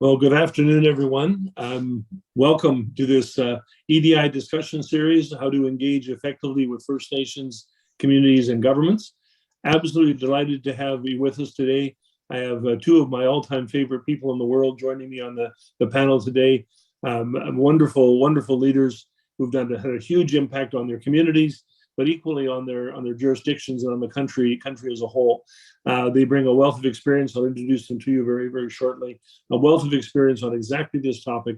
Well, good afternoon, everyone. Welcome to this EDI Discussion Series, How to Engage Effectively with First Nations Communities and Governments. Absolutely delighted to have you with us today. I have two of my all-time favorite people in the world joining me on the panel today. Wonderful, wonderful leaders who've had a huge impact on their communities, but equally on their jurisdictions and on the country as a whole. They bring a wealth of experience. I'll introduce them to you very, very shortly. A wealth of experience on exactly this topic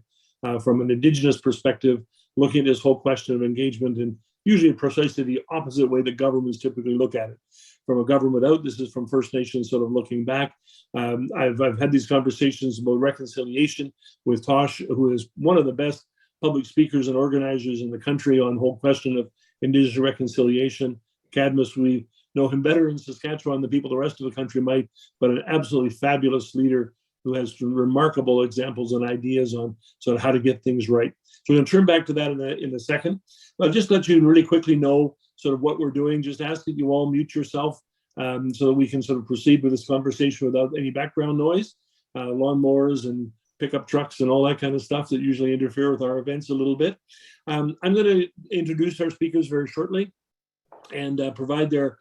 from an Indigenous perspective, looking at this whole question of engagement in usually precisely the opposite way that governments typically look at it. From a government out, this is from First Nations sort of looking back. I've had these conversations about reconciliation with Tosh, who is one of the best public speakers and organizers in the country on the whole question of Indigenous reconciliation. Cadmus, we know him better in Saskatchewan than people the rest of the country might, but an absolutely fabulous leader who has remarkable examples and ideas on sort of how to get things right. So we're going to turn back to that in a second. I'll just let you really quickly know sort of what we're doing. Just ask that you all mute yourself so that we can sort of proceed with this conversation without any background noise, lawnmowers and pickup trucks and all that kind of stuff that usually interfere with our events a little bit. I'm going to introduce our speakers very shortly and provide their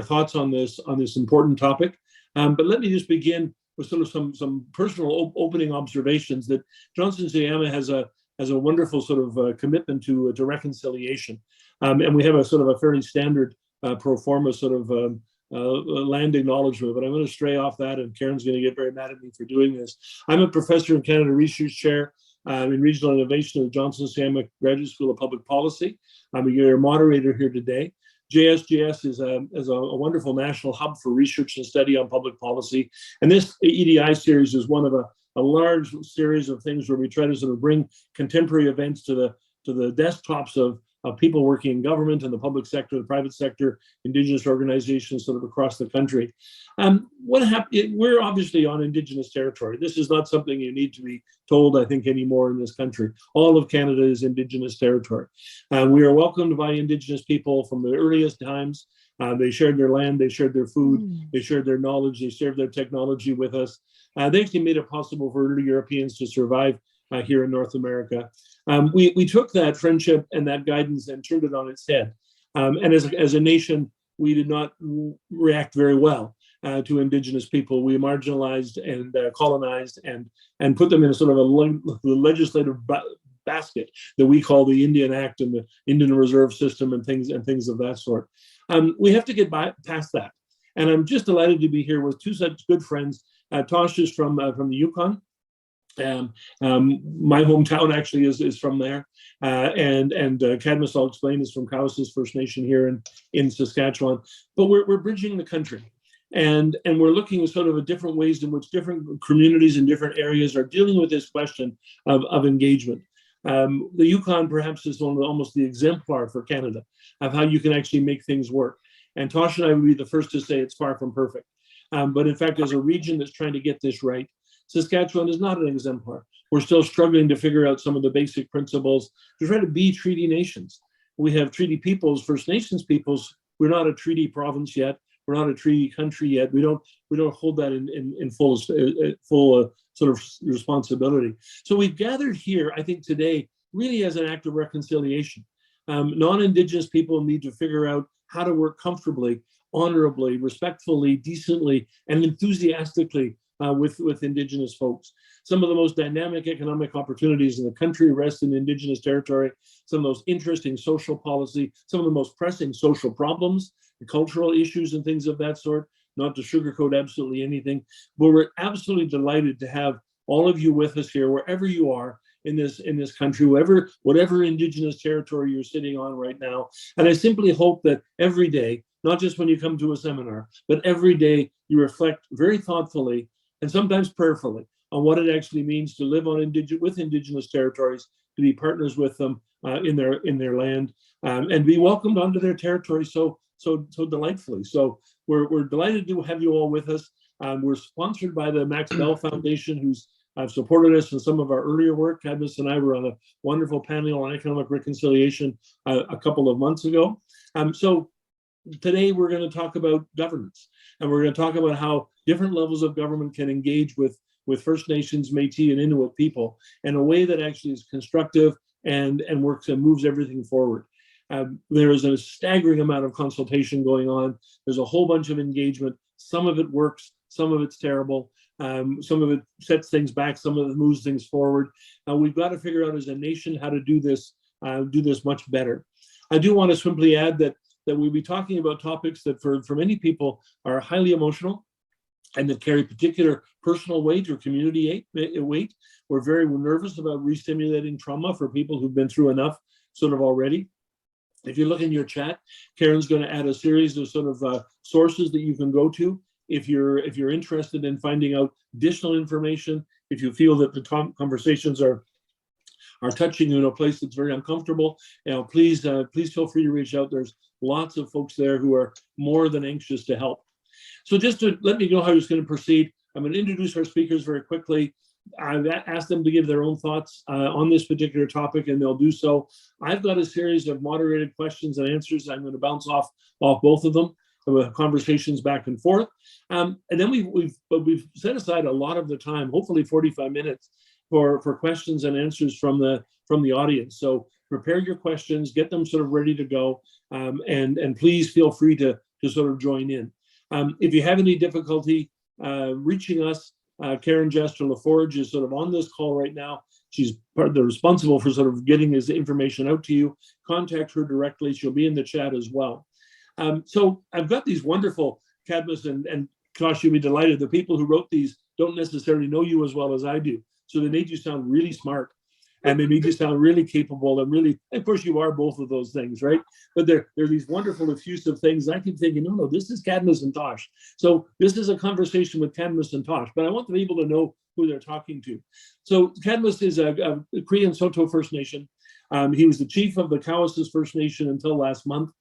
thoughts on this important topic. But let me just begin with sort of some personal opening observations that Johnson Shoyama has a wonderful sort of commitment to reconciliation, and we have a sort of a fairly standard pro forma sort of land acknowledgement, but I'm going to stray off that, and Karen's going to get very mad at me for doing this. I'm a professor in Canada Research Chair in Regional Innovation at the Johnson Shoyama Graduate School of Public Policy. I'm your moderator here today. JSGS is a wonderful national hub for research and study on public policy. And this EDI series is one of a large series of things where we try to sort of bring contemporary events to the desktops of people working in government and the public sector, the private sector, Indigenous organizations sort of across the country. What happened? We're obviously on Indigenous territory. This is not something you need to be told, I think, anymore in this country. All of Canada is Indigenous territory. We are welcomed by Indigenous people from the earliest times. They shared their land, they shared their food, they shared their knowledge, they shared their technology with us. They actually made it possible for early Europeans to survive here in North America. We took that friendship and that guidance and turned it on its head. And as a nation, we did not react very well to Indigenous people. We marginalized and colonized and put them in a sort of a legislative basket that we call the Indian Act and the Indian Reserve System and things of that sort. We have to get past that. And I'm just delighted to be here with two such good friends. Tosh is from the Yukon. My hometown actually is from there, and Cadmus, I'll explain, is from Cowessess First Nation here in Saskatchewan. But we're bridging the country, and we're looking at sort of different ways in which different communities in different areas are dealing with this question of engagement. The Yukon perhaps is almost the exemplar for Canada of how you can actually make things work. And Tosh and I would be the first to say it's far from perfect, but in fact, as a region that's trying to get this right, Saskatchewan is not an exemplar. We're still struggling to figure out some of the basic principles to try to be treaty nations. We have treaty peoples, First Nations peoples. We're not a treaty province yet. We're not a treaty country yet. We don't hold that in full sort of responsibility. So we've gathered here, I think, today really as an act of reconciliation. Non-Indigenous people need to figure out how to work comfortably, honorably, respectfully, decently, and enthusiastically with Indigenous folks. Some of the most dynamic economic opportunities in the country rest in Indigenous territory, some of those interesting social policy, some of the most pressing social problems, the cultural issues and things of that sort, not to sugarcoat absolutely anything, but we're absolutely delighted to have all of you with us here, wherever you are in this country, whatever Indigenous territory you're sitting on right now. And I simply hope that every day, not just when you come to a seminar, but every day you reflect very thoughtfully and sometimes prayerfully on what it actually means to live with Indigenous territories, to be partners with them in their land, and be welcomed onto their territory so delightfully. So we're delighted to have you all with us. We're sponsored by the Max Bell Foundation, who's supported us in some of our earlier work. Cadmus and I were on a wonderful panel on economic reconciliation a couple of months ago. So today we're going to talk about governance, and we're going to talk about how different levels of government can engage with with First Nations, Metis and Inuit people in a way that actually is constructive and works and moves everything forward. There is a staggering amount of consultation going on. There's a whole bunch of engagement. Some of it works, some of it's terrible. Some of it sets things back, some of it moves things forward. We've got to figure out as a nation how to do this much better. I do want to simply add that we'll be talking about topics that for many people are highly emotional and that carry particular personal weight or community weight. We're very nervous about re-stimulating trauma for people who've been through enough sort of already. If you look in your chat, Karen's going to add a series of sort of sources that you can go to if you're interested in finding out additional information. If you feel that the conversations are touching you in a place that's very uncomfortable, please feel free to reach out. There's lots of folks there who are more than anxious to help. So just to let me know how it's going to proceed, I'm going to introduce our speakers very quickly. I've asked them to give their own thoughts on this particular topic, and they'll do so. I've got a series of moderated questions and answers. I'm going to bounce off both of them. We'll have conversations back and forth. And then we've set aside a lot of the time, hopefully 45 minutes, for questions and answers from the audience. So prepare your questions, get them sort of ready to go, and please feel free to sort of join in. If you have any difficulty reaching us, Karen Jester LaForge is sort of on this call right now. She's responsible for sort of getting this information out to you. Contact her directly. She'll be in the chat as well. So I've got these wonderful Cadmus and Tosh, you'll be delighted. The people who wrote these don't necessarily know you as well as I do. So they made you sound really smart and they made you sound really capable and really, of course you are both of those things, right? But they're these wonderful effusive things. I keep thinking, no, this is Cadmus and Tosh. So this is a conversation with Cadmus and Tosh, but I want the people to know who they're talking to. So Cadmus is a Cree and Saulteaux First Nation. He was the chief of the Cowessess First Nation until last month.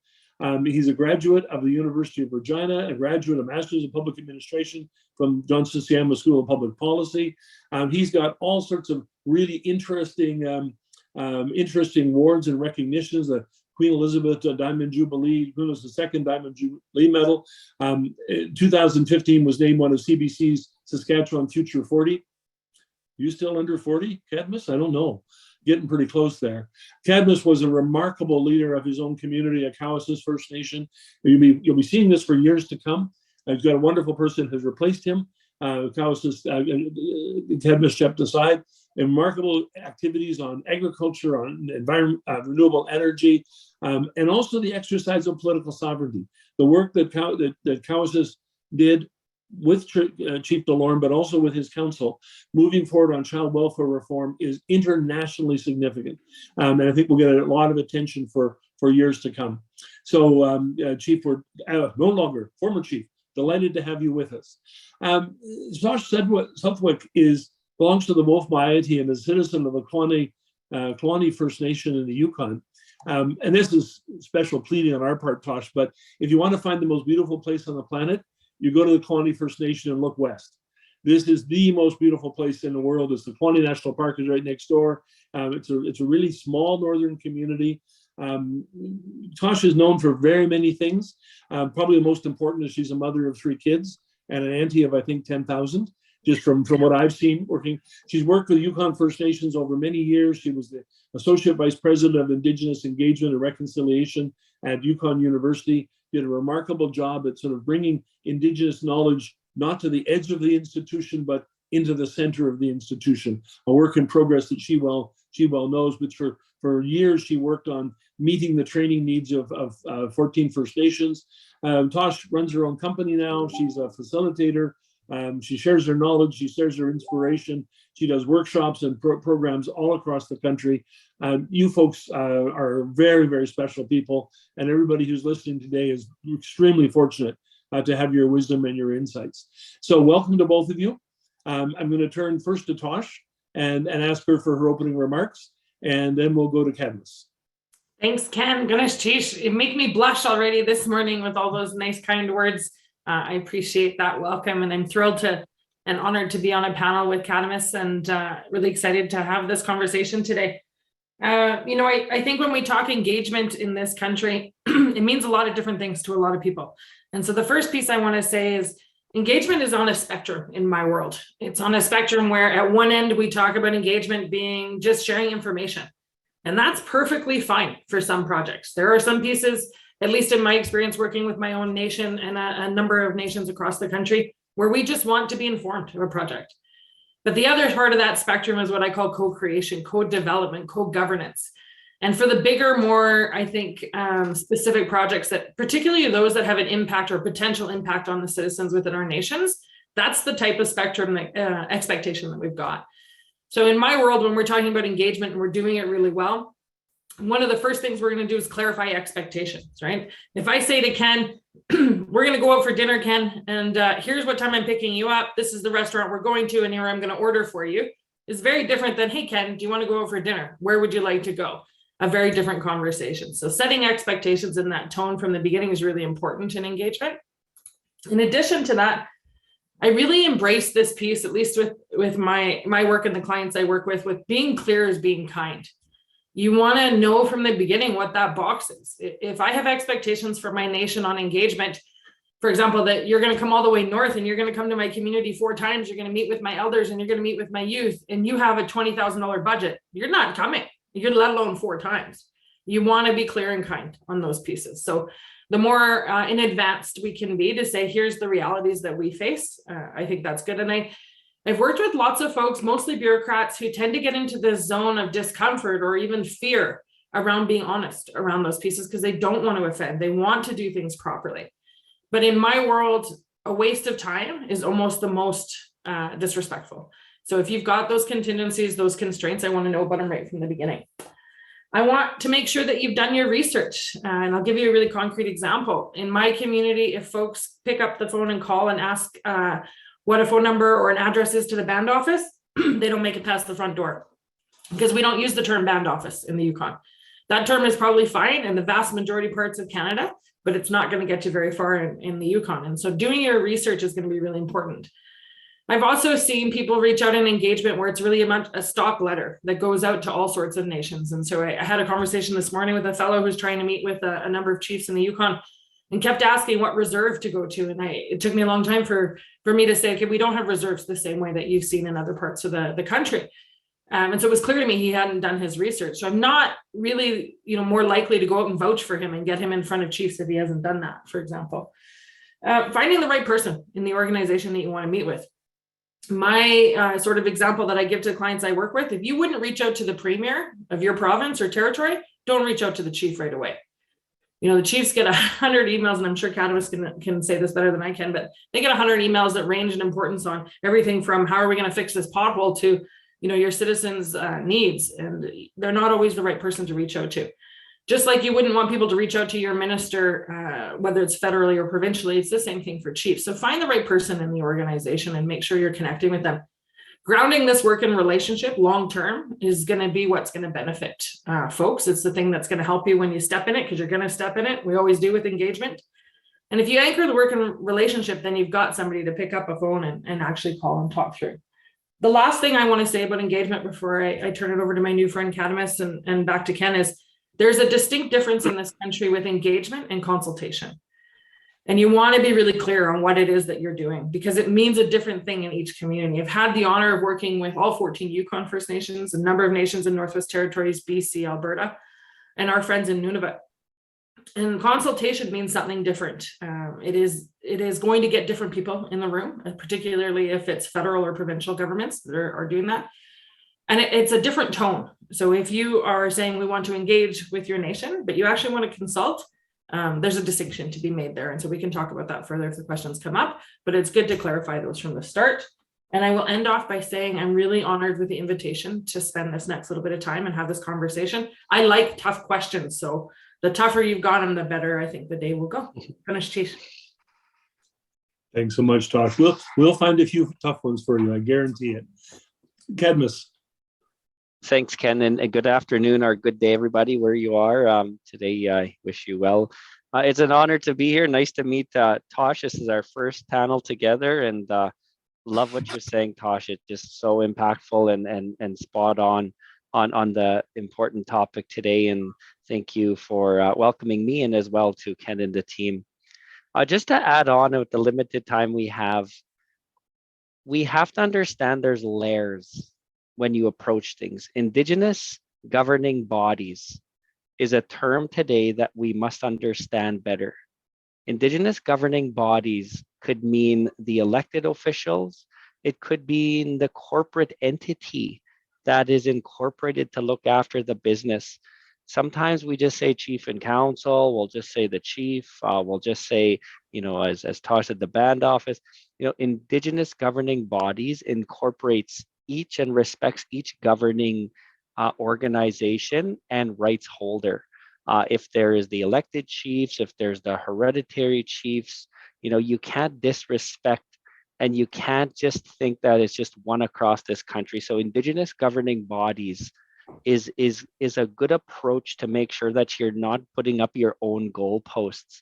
He's a graduate of the University of Regina, a graduate of Masters of Public Administration from Shoyama School of Public Policy. He's got all sorts of really interesting awards and recognitions. The Queen Elizabeth Diamond Jubilee, Queen Elizabeth II Diamond Jubilee Medal. 2015 was named one of CBC's Saskatchewan Future 40. You still under 40, Cadmus? I don't know. Getting pretty close there. Cadmus was a remarkable leader of his own community, a Cowessess First Nation. You'll be seeing this for years to come. He's got a wonderful person who has replaced him. Cowessess, Cadmus stepped aside. And remarkable activities on agriculture, on environment, renewable energy, and also the exercise of political sovereignty. The work that Cowessess did with Chief Delorme, but also with his council, moving forward on child welfare reform is internationally significant. And I think we'll get a lot of attention for years to come. So Chief, we're no longer, former Chief, delighted to have you with us. Tosh Southwick belongs to the Wolf Moiety and is a citizen of the Kluane First Nation in the Yukon. And this is special pleading on our part, Tosh, but if you want to find the most beautiful place on the planet, you go to the Kluane First Nation and look west. This is the most beautiful place in the world. It's the Kluane National Park is right next door. It's a really small northern community. Tosh is known for very many things. Probably the most important is she's a mother of 3 kids and an auntie of, I think, 10,000, just from what I've seen working. She's worked with Yukon First Nations over many years. She was the Associate Vice President of Indigenous Engagement and Reconciliation at Yukon University. Did a remarkable job at sort of bringing Indigenous knowledge not to the edge of the institution, but into the center of the institution. A work in progress that she well knows, but for years she worked on meeting the training needs of 14 First Nations. Tosh runs her own company now. She's a facilitator. She shares her knowledge. She shares her inspiration. She does workshops and programs all across the country. You folks are very, very special people, and everybody who's listening today is extremely fortunate to have your wisdom and your insights. So welcome to both of you. I'm going to turn first to Tosh and ask her for her opening remarks, and then we'll go to Cadmus. Thanks, Ken. Goodness, geez, it made me blush already this morning with all those nice, kind words. I appreciate that welcome, and I'm thrilled and honored to be on a panel with Cadmus, and really excited to have this conversation today. I think when we talk engagement in this country, it means a lot of different things to a lot of people. And so the first piece I want to say is engagement is on a spectrum in my world. It's on a spectrum where at one end we talk about engagement being just sharing information. And that's perfectly fine for some projects. There are some pieces, at least in my experience working with my own nation and a number of nations across the country, where we just want to be informed of a project. But the other part of that spectrum is what I call co-creation, co-development, co-governance. And for the bigger, more, I think, specific projects that, particularly those that have an impact or potential impact on the citizens within our nations, that's the type of spectrum expectation that we've got. So in my world, when we're talking about engagement and we're doing it really well, one of the first things we're going to do is clarify expectations, right? If I say to Ken, we're going to go out for dinner, Ken, and here's what time I'm picking you up. This is the restaurant we're going to, and here I'm going to order for you. It's very different than, hey, Ken, do you want to go out for dinner? Where would you like to go? A very different conversation. So setting expectations in that tone from the beginning is really important in engagement. In addition to that, I really embrace this piece, at least with my work and the clients I work with being clear as being kind. You want to know from the beginning what that box is. If I have expectations for my nation on engagement, for example, that you're going to come all the way north and you're going to come to my community 4 times, you're going to meet with my elders and you're going to meet with my youth, and you have a $20,000 budget, you're not coming, you're let alone 4 times. You want to be clear and kind on those pieces. So the more in advance we can be to say, here's the realities that we face, I think that's good. And I've worked with lots of folks, mostly bureaucrats, who tend to get into this zone of discomfort or even fear around being honest around those pieces because they don't want to offend. They want to do things properly. But in my world, a waste of time is almost the most disrespectful. So if you've got those contingencies, those constraints, I want to know about them right from the beginning. I want to make sure that you've done your research. And I'll give you a really concrete example. In my community, if folks pick up the phone and call and ask what a phone number or an address is to the band office, they don't make it past the front door because we don't use the term band office in the Yukon. That term is probably fine in the vast majority parts of Canada, but it's not going to get you very far in the Yukon. And so doing your research is going to be really important. I've also seen people reach out in engagement where it's really a stock letter that goes out to all sorts of nations. And so I had a conversation this morning with a fellow who's trying to meet with a number of chiefs in the Yukon and kept asking what reserve to go to. And it took me a long time for me to say, okay, we don't have reserves the same way that you've seen in other parts of the country. And so it was clear to me he hadn't done his research. So I'm not really, more likely to go out and vouch for him and get him in front of chiefs if he hasn't done that, for example. Finding the right person in the organization that you want to meet with. My sort of example that I give to clients I work with, if you wouldn't reach out to the premier of your province or territory, don't reach out to the chief right away. The chiefs get 100 emails, and I'm sure Cadmus can say this better than I can, but they get 100 emails that range in importance on everything from how are we going to fix this pothole to, your citizens' needs. And they're not always the right person to reach out to. Just like you wouldn't want people to reach out to your minister, whether it's federally or provincially, it's the same thing for chiefs. So find the right person in the organization and make sure you're connecting with them. Grounding this work and relationship long-term is going to be what's going to benefit folks. It's the thing that's going to help you when you step in it, because you're going to step in it. We always do with engagement. And if you anchor the work and relationship, then you've got somebody to pick up a phone and actually call and talk through. The last thing I want to say about engagement before I turn it over to my new friend Cadmus and back to Ken is there's a distinct difference in this country with engagement and consultation. And you want to be really clear on what it is that you're doing, because it means a different thing in each community. I've had the honor of working with all 14 Yukon First Nations, a number of nations in Northwest Territories, BC, Alberta, and our friends in Nunavut. And consultation means something different. It is going to get different people in the room, particularly if it's federal or provincial governments that are doing that. And it's a different tone. So if you are saying we want to engage with your nation, but you actually want to consult, there's a distinction to be made there. And so we can talk about that further if the questions come up, but it's good to clarify those from the start. And I will end off by saying I'm really honored with the invitation to spend this next little bit of time and have this conversation. I like tough questions. So the tougher you've got them, the better I think the day will go. Finish, Chief. Thanks so much, Tosh. We'll find a few tough ones for you. I guarantee it. Cadmus. Thanks, Ken, and good afternoon or good day, everybody, where you are. Today, I wish you well. It's an honor to be here. Nice to meet Tosh. This is our first panel together, and love what you're saying, Tosh. It's just so impactful and spot on the important topic today. And thank you for welcoming me and as well to Ken and the team. Just to add on with the limited time we have to understand there's layers when you approach things. Indigenous governing bodies is a term today that we must understand better. Indigenous governing bodies could mean the elected officials. It could mean the corporate entity that is incorporated to look after the business. Sometimes we just say chief and council, we'll just say the chief, we'll just say, as Tosh said, the band office. Indigenous governing bodies incorporates each and respects each governing organization and rights holder. If there is the elected chiefs, if there's the hereditary chiefs, you can't disrespect and you can't just think that it's just one across this country. So Indigenous governing bodies is a good approach to make sure that you're not putting up your own goalposts.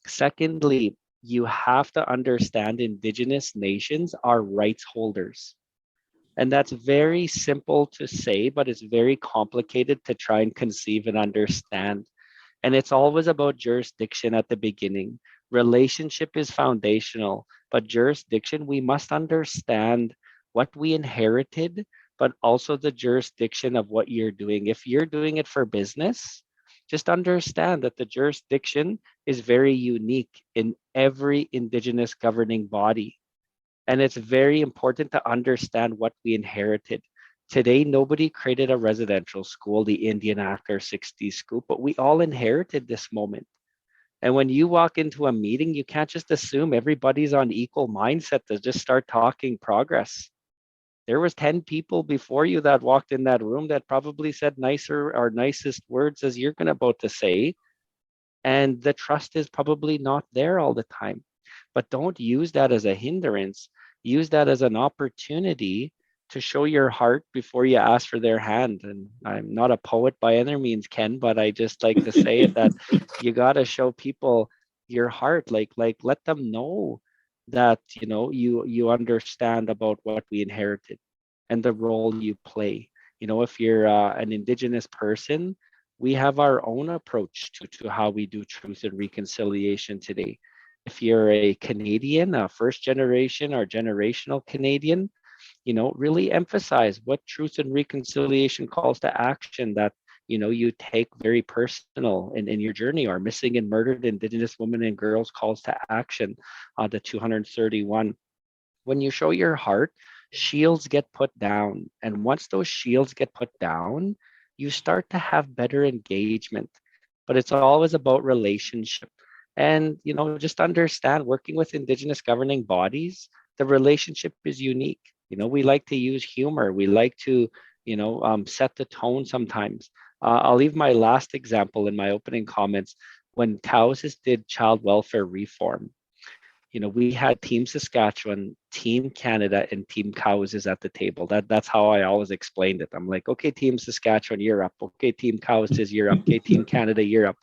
Secondly, you have to understand Indigenous nations are rights holders. And that's very simple to say, but it's very complicated to try and conceive and understand. And it's always about jurisdiction at the beginning. Relationship is foundational, but jurisdiction, we must understand what we inherited, but also the jurisdiction of what you're doing. If you're doing it for business, just understand that the jurisdiction is very unique in every Indigenous governing body. And it's very important to understand what we inherited. Today, nobody created a residential school, the Indian after 60s school, but we all inherited this moment. And when you walk into a meeting, you can't just assume everybody's on equal mindset to just start talking progress. There was 10 people before you that walked in that room that probably said nicer or nicest words as you're about to say. And the trust is probably not there all the time. But don't use that as a hindrance. Use that as an opportunity to show your heart before you ask for their hand. And I'm not a poet by any means, Ken, but I just like to say it that you got to show people your heart, like let them know that you understand about what we inherited and the role you play. If you're an Indigenous person, we have our own approach to how we do truth and reconciliation today. If you're a Canadian, a first generation or generational Canadian, really emphasize what truth and reconciliation calls to action that you take very personal in your journey. Or missing and murdered Indigenous women and girls calls to action, the 231. When you show your heart, shields get put down, and once those shields get put down, you start to have better engagement. But it's always about relationship. And just understand, working with Indigenous governing bodies, the relationship is unique. We like to use humor. We like to, set the tone sometimes. I'll leave my last example in my opening comments. When Cowessess did child welfare reform, we had Team Saskatchewan, Team Canada, and Team Cowessess at the table. That's how I always explained it. I'm like, okay, Team Saskatchewan, you're up. Okay, Team Cowessess, you're up. Okay, Team Canada, you're up.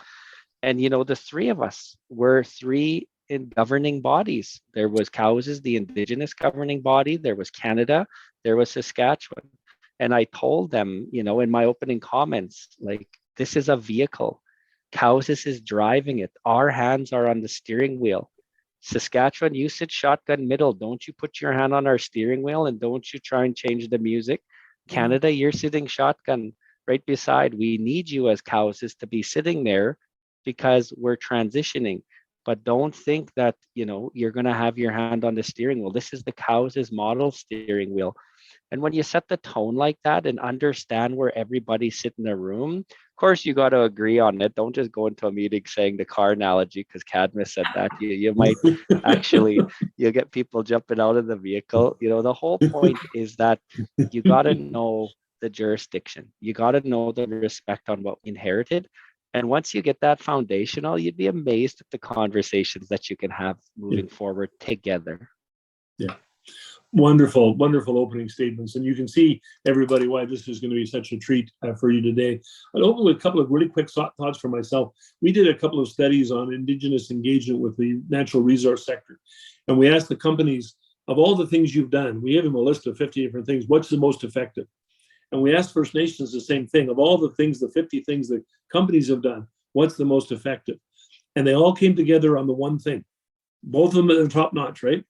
And the three of us were three in governing bodies. There was Cowessess, the Indigenous governing body. There was Canada. There was Saskatchewan. And I told them, in my opening comments, like, this is a vehicle. Cowessess is driving it. Our hands are on the steering wheel. Saskatchewan, you sit shotgun middle. Don't you put your hand on our steering wheel, and don't you try and change the music. Canada, you're sitting shotgun right beside. We need you as Cowessess to be sitting there because we're transitioning. But don't think that you're going to have your hand on the steering wheel. This is the Cowessess model steering wheel. And when you set the tone like that and understand where everybody sit in a room, of course, you got to agree on it. Don't just go into a meeting saying the car analogy, because Cadmus said that. You might actually, you'll get people jumping out of the vehicle. The whole point is that you got to know the jurisdiction. You got to know the respect on what we inherited. And once you get that foundational, you'd be amazed at the conversations that you can have moving forward together. Yeah. Wonderful, wonderful opening statements. And you can see, everybody, why this is going to be such a treat for you today. I'll open with a couple of really quick thoughts for myself. We did a couple of studies on Indigenous engagement with the natural resource sector. And we asked the companies, of all the things you've done, we have them a list of 50 different things, what's the most effective? And we asked First Nations the same thing. Of all the things, the 50 things that companies have done, what's the most effective? And they all came together on the one thing. both of them are top notch, right?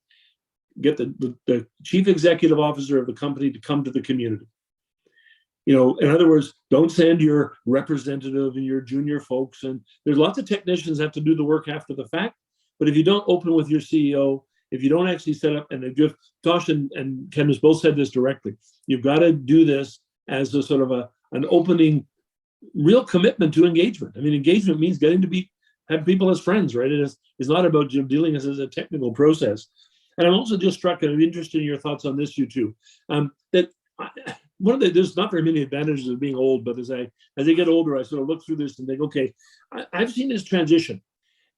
Get the chief executive officer of the company to come to the community. In other words, don't send your representative and your junior folks. And there's lots of technicians have to do the work after the fact. But if you don't open with your CEO, if you don't actually set up, and Tosh and Cadmus both said this directly, you've got to do this as a sort of an opening, real commitment to engagement. I mean, engagement means getting to have people as friends, right? It's not about dealing as a technical process. And I'm also just struck, and I'm interested in your thoughts on this, you two, that there's not very many advantages of being old, but as I get older, I sort of look through this and think, okay, I've seen this transition.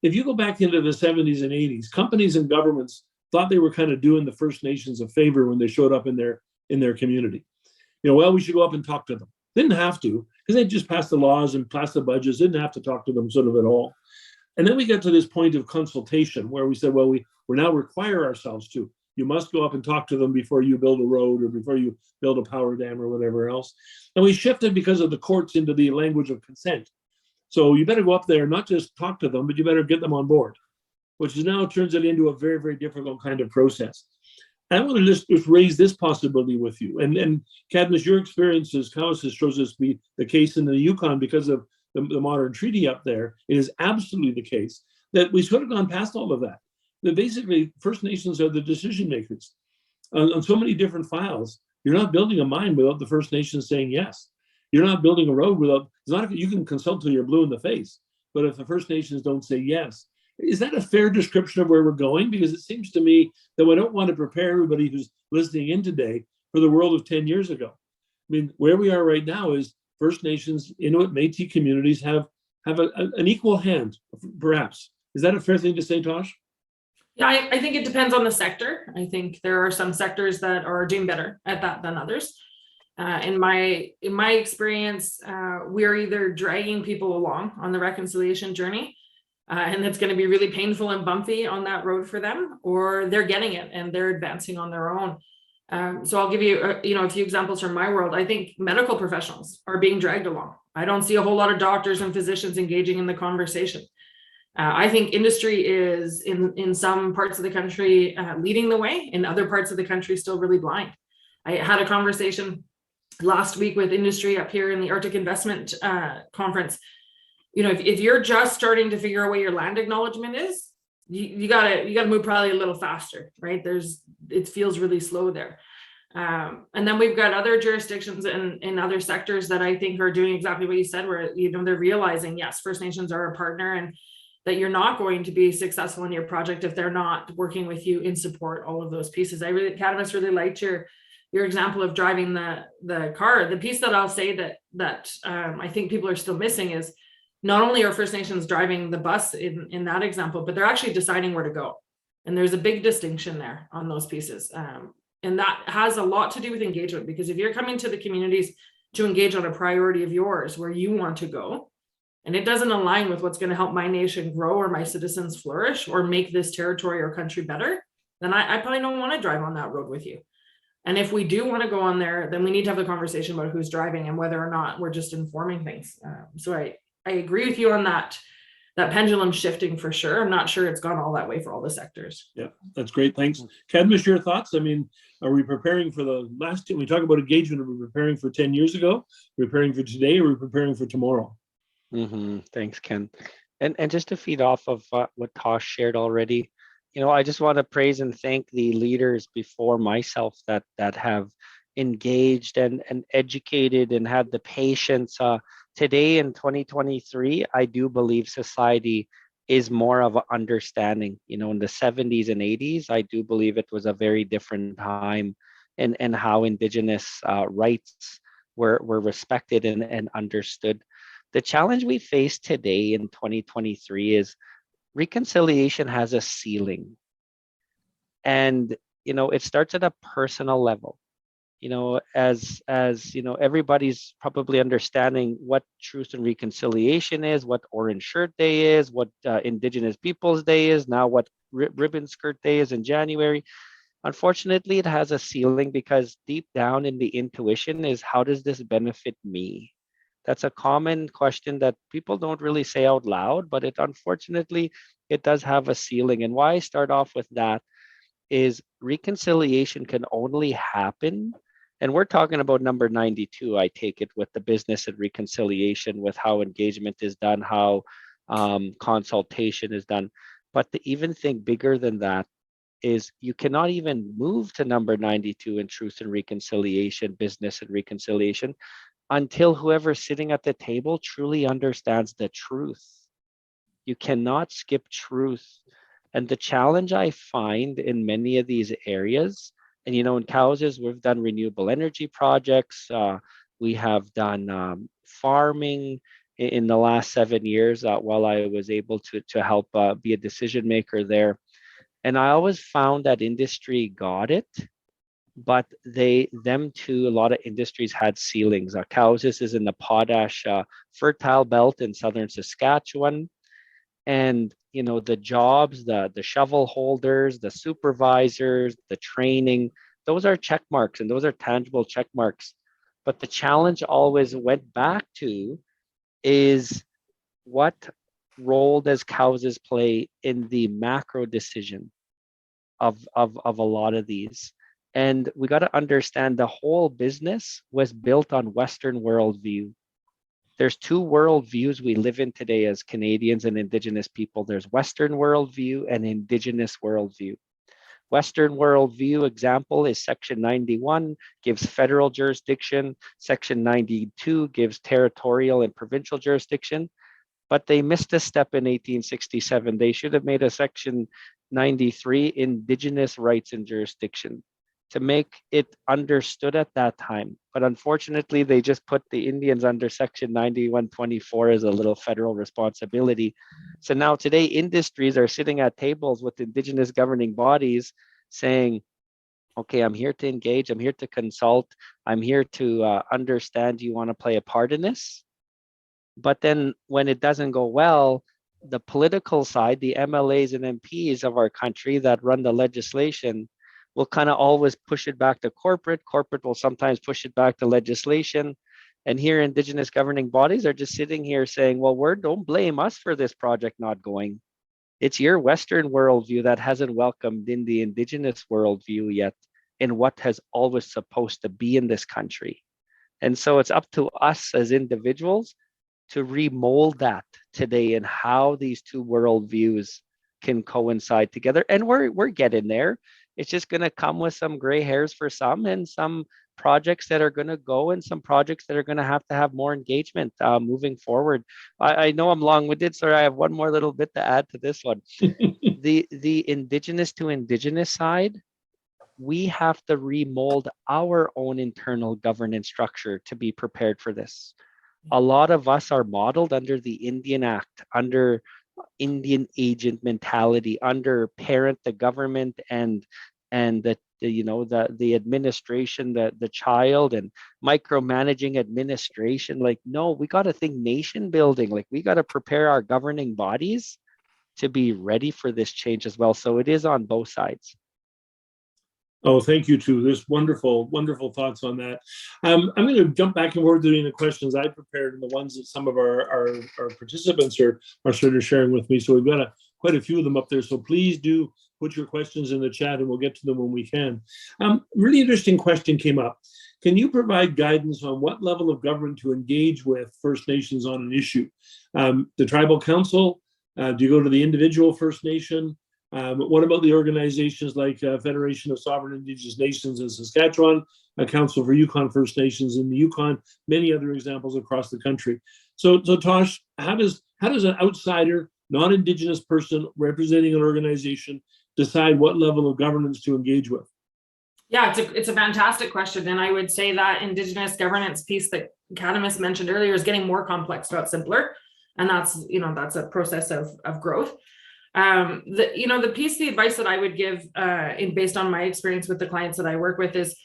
If you go back into the 70s and 80s, companies and governments thought they were kind of doing the First Nations a favor when they showed up in their community. We should go up and talk to them. Didn't have to, because they just passed the laws and passed the budgets, didn't have to talk to them sort of at all. And then we get to this point of consultation where we said, well, we now require ourselves to. You must go up and talk to them before you build a road or before you build a power dam or whatever else. And we shifted because of the courts into the language of consent. So you better go up there, not just talk to them, but you better get them on board, which is now turns it into a very, very difficult kind of process. I want to just raise this possibility with you. And Cadmus, your experience as Cowessess shows us be the case in the Yukon because of the modern treaty up there. It is absolutely the case that we should have gone past all of that. That basically First Nations are the decision makers on so many different files. You're not building a mine without the First Nations saying yes. You're not building a road without, you can consult till you're blue in the face, but if the First Nations don't say yes, is that a fair description of where we're going? Because it seems to me that we don't want to prepare everybody who's listening in today for the world of 10 years ago. I mean, where we are right now is First Nations, Inuit, Métis communities have an equal hand, perhaps. Is that a fair thing to say, Tosh? Yeah, I think it depends on the sector. I think there are some sectors that are doing better at that than others. In my experience, we're either dragging people along on the reconciliation journey, and it's going to be really painful and bumpy on that road for them, or they're getting it and they're advancing on their own. So I'll give you a few examples from my world. I think medical professionals are being dragged along. I don't see a whole lot of doctors and physicians engaging in the conversation. I think industry is in some parts of the country leading the way, in other parts of the country still really blind. I had a conversation last week with industry up here in the Arctic Investment Conference. If you're just starting to figure out what your land acknowledgement is, you gotta move probably a little faster, right? It feels really slow there. And then we've got other jurisdictions in other sectors that I think are doing exactly what you said, where they're realizing, yes, First Nations are a partner, and that you're not going to be successful in your project if they're not working with you in support, all of those pieces. Cadmus really liked your example of driving the car. The piece that I'll say that I think people are still missing is not only are First Nations driving the bus in that example, but they're actually deciding where to go. And there's a big distinction there on those pieces. And that has a lot to do with engagement, because if you're coming to the communities to engage on a priority of yours where you want to go, and it doesn't align with what's going to help my nation grow or my citizens flourish or make this territory or country better, then I probably don't want to drive on that road with you. And if we do want to go on there, then we need to have the conversation about who's driving and whether or not we're just informing things. So I agree with you on that pendulum shifting for sure. I'm not sure it's gone all that way for all the sectors. Yeah, that's great. Thanks. Cadmus, your thoughts? I mean, are we preparing for the last, we talk about engagement, are we preparing for 10 years ago? Are we preparing for today, or are we preparing for tomorrow? Thanks, Ken. And just to feed off of what Tosh shared already, I just want to praise and thank the leaders before myself that have engaged and educated and had the patience. Today in 2023, I do believe society is more of an understanding. In the 70s and 80s, I do believe it was a very different time, and how Indigenous rights were respected and understood. The challenge we face today in 2023 is reconciliation has a ceiling. And, it starts at a personal level. As everybody's probably understanding what Truth and Reconciliation is, what Orange Shirt Day is, what Indigenous Peoples Day is, now what Ribbon Skirt Day is in January. Unfortunately, it has a ceiling because deep down in the intuition is, how does this benefit me? That's a common question that people don't really say out loud, but unfortunately, it does have a ceiling. And why I start off with that is reconciliation can only happen. And we're talking about number 92, I take it, with the business and reconciliation, with how engagement is done, how consultation is done. But to even think bigger than that is you cannot even move to number 92 in truth and reconciliation, business and reconciliation, until whoever's sitting at the table truly understands the truth. You cannot skip truth. And the challenge I find in many of these areas, and in Cowessess, we've done renewable energy projects. We have done farming in the last 7 years while I was able to help be a decision maker there. And I always found that industry got it, but them too, a lot of industries had ceilings. Cowessess is in the potash fertile belt in southern Saskatchewan. And the jobs, the shovel holders, the supervisors, the training, those are check marks, and those are tangible check marks. But the challenge always went back to is, what role does Cowessess play in the macro decision of a lot of these? And we got to understand the whole business was built on Western worldview. There's two worldviews we live in today as Canadians and Indigenous people. There's Western worldview and Indigenous worldview. Western worldview example is Section 91 gives federal jurisdiction. Section 92 gives territorial and provincial jurisdiction. But they missed a step in 1867. They should have made a Section 93 Indigenous rights and jurisdiction to make it understood at that time. But unfortunately, they just put the Indians under Section 9124 as a little federal responsibility. So now today, industries are sitting at tables with Indigenous governing bodies saying, okay, I'm here to engage, I'm here to consult, I'm here to understand you want to play a part in this. But then when it doesn't go well, the political side, the MLAs and MPs of our country that run the legislation, will kind of always push it back to corporate. Corporate will sometimes push it back to legislation. And here, Indigenous governing bodies are just sitting here saying, well, don't blame us for this project not going. It's your Western worldview that hasn't welcomed in the Indigenous worldview yet in what has always supposed to be in this country. And so it's up to us as individuals to remold that today and how these two worldviews can coincide together. And we're getting there. It's just going to come with some gray hairs for some, and some projects that are going to go, and some projects that are going to have more engagement moving forward. I know I'm long-winded, so I have one more little bit to add to this one. The Indigenous to Indigenous side, we have to remold our own internal governance structure to be prepared for this. A lot of us are modeled under the Indian Act, under Indian agent mentality, under parent the government and the administration, the child, and micromanaging administration. Like, no, we got to think nation building. Like, we got to prepare our governing bodies to be ready for this change as well. So it is on both sides. Oh, thank you too. There's wonderful, wonderful thoughts on that. I'm going to jump back and forth doing the questions I prepared and the ones that some of our participants are sort of sharing with me. So we've got quite a few of them up there. So please do put your questions in the chat and we'll get to them when we can. Really interesting question came up. Can you provide guidance on what level of government to engage with First Nations on an issue? The tribal council? Do you go to the individual First Nation? What about the organizations like Federation of Sovereign Indigenous Nations in Saskatchewan, a Council for Yukon First Nations in the Yukon, many other examples across the country. So Tosh, how does an outsider, non-Indigenous person representing an organization decide what level of governance to engage with? Yeah, it's a fantastic question. And I would say that Indigenous governance piece that Cadmus mentioned earlier is getting more complex, not simpler. And that's a process of growth. The advice that I would give based on my experience with the clients that I work with is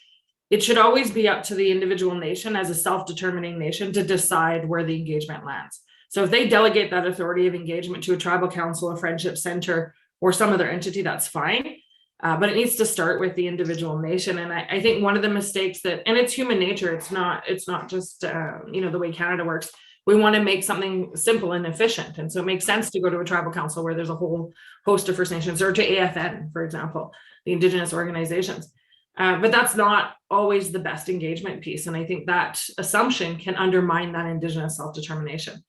it should always be up to the individual nation as a self-determining nation to decide where the engagement lands. So if they delegate that authority of engagement to a tribal council, a friendship center, or some other entity, that's fine. But it needs to start with the individual nation. And I think one of the mistakes and it's human nature, it's not just, the way Canada works. We want to make something simple and efficient. And so it makes sense to go to a tribal council where there's a whole host of First Nations, or to AFN, for example, the Indigenous organizations. But that's not always the best engagement piece. And I think that assumption can undermine that Indigenous self-determination.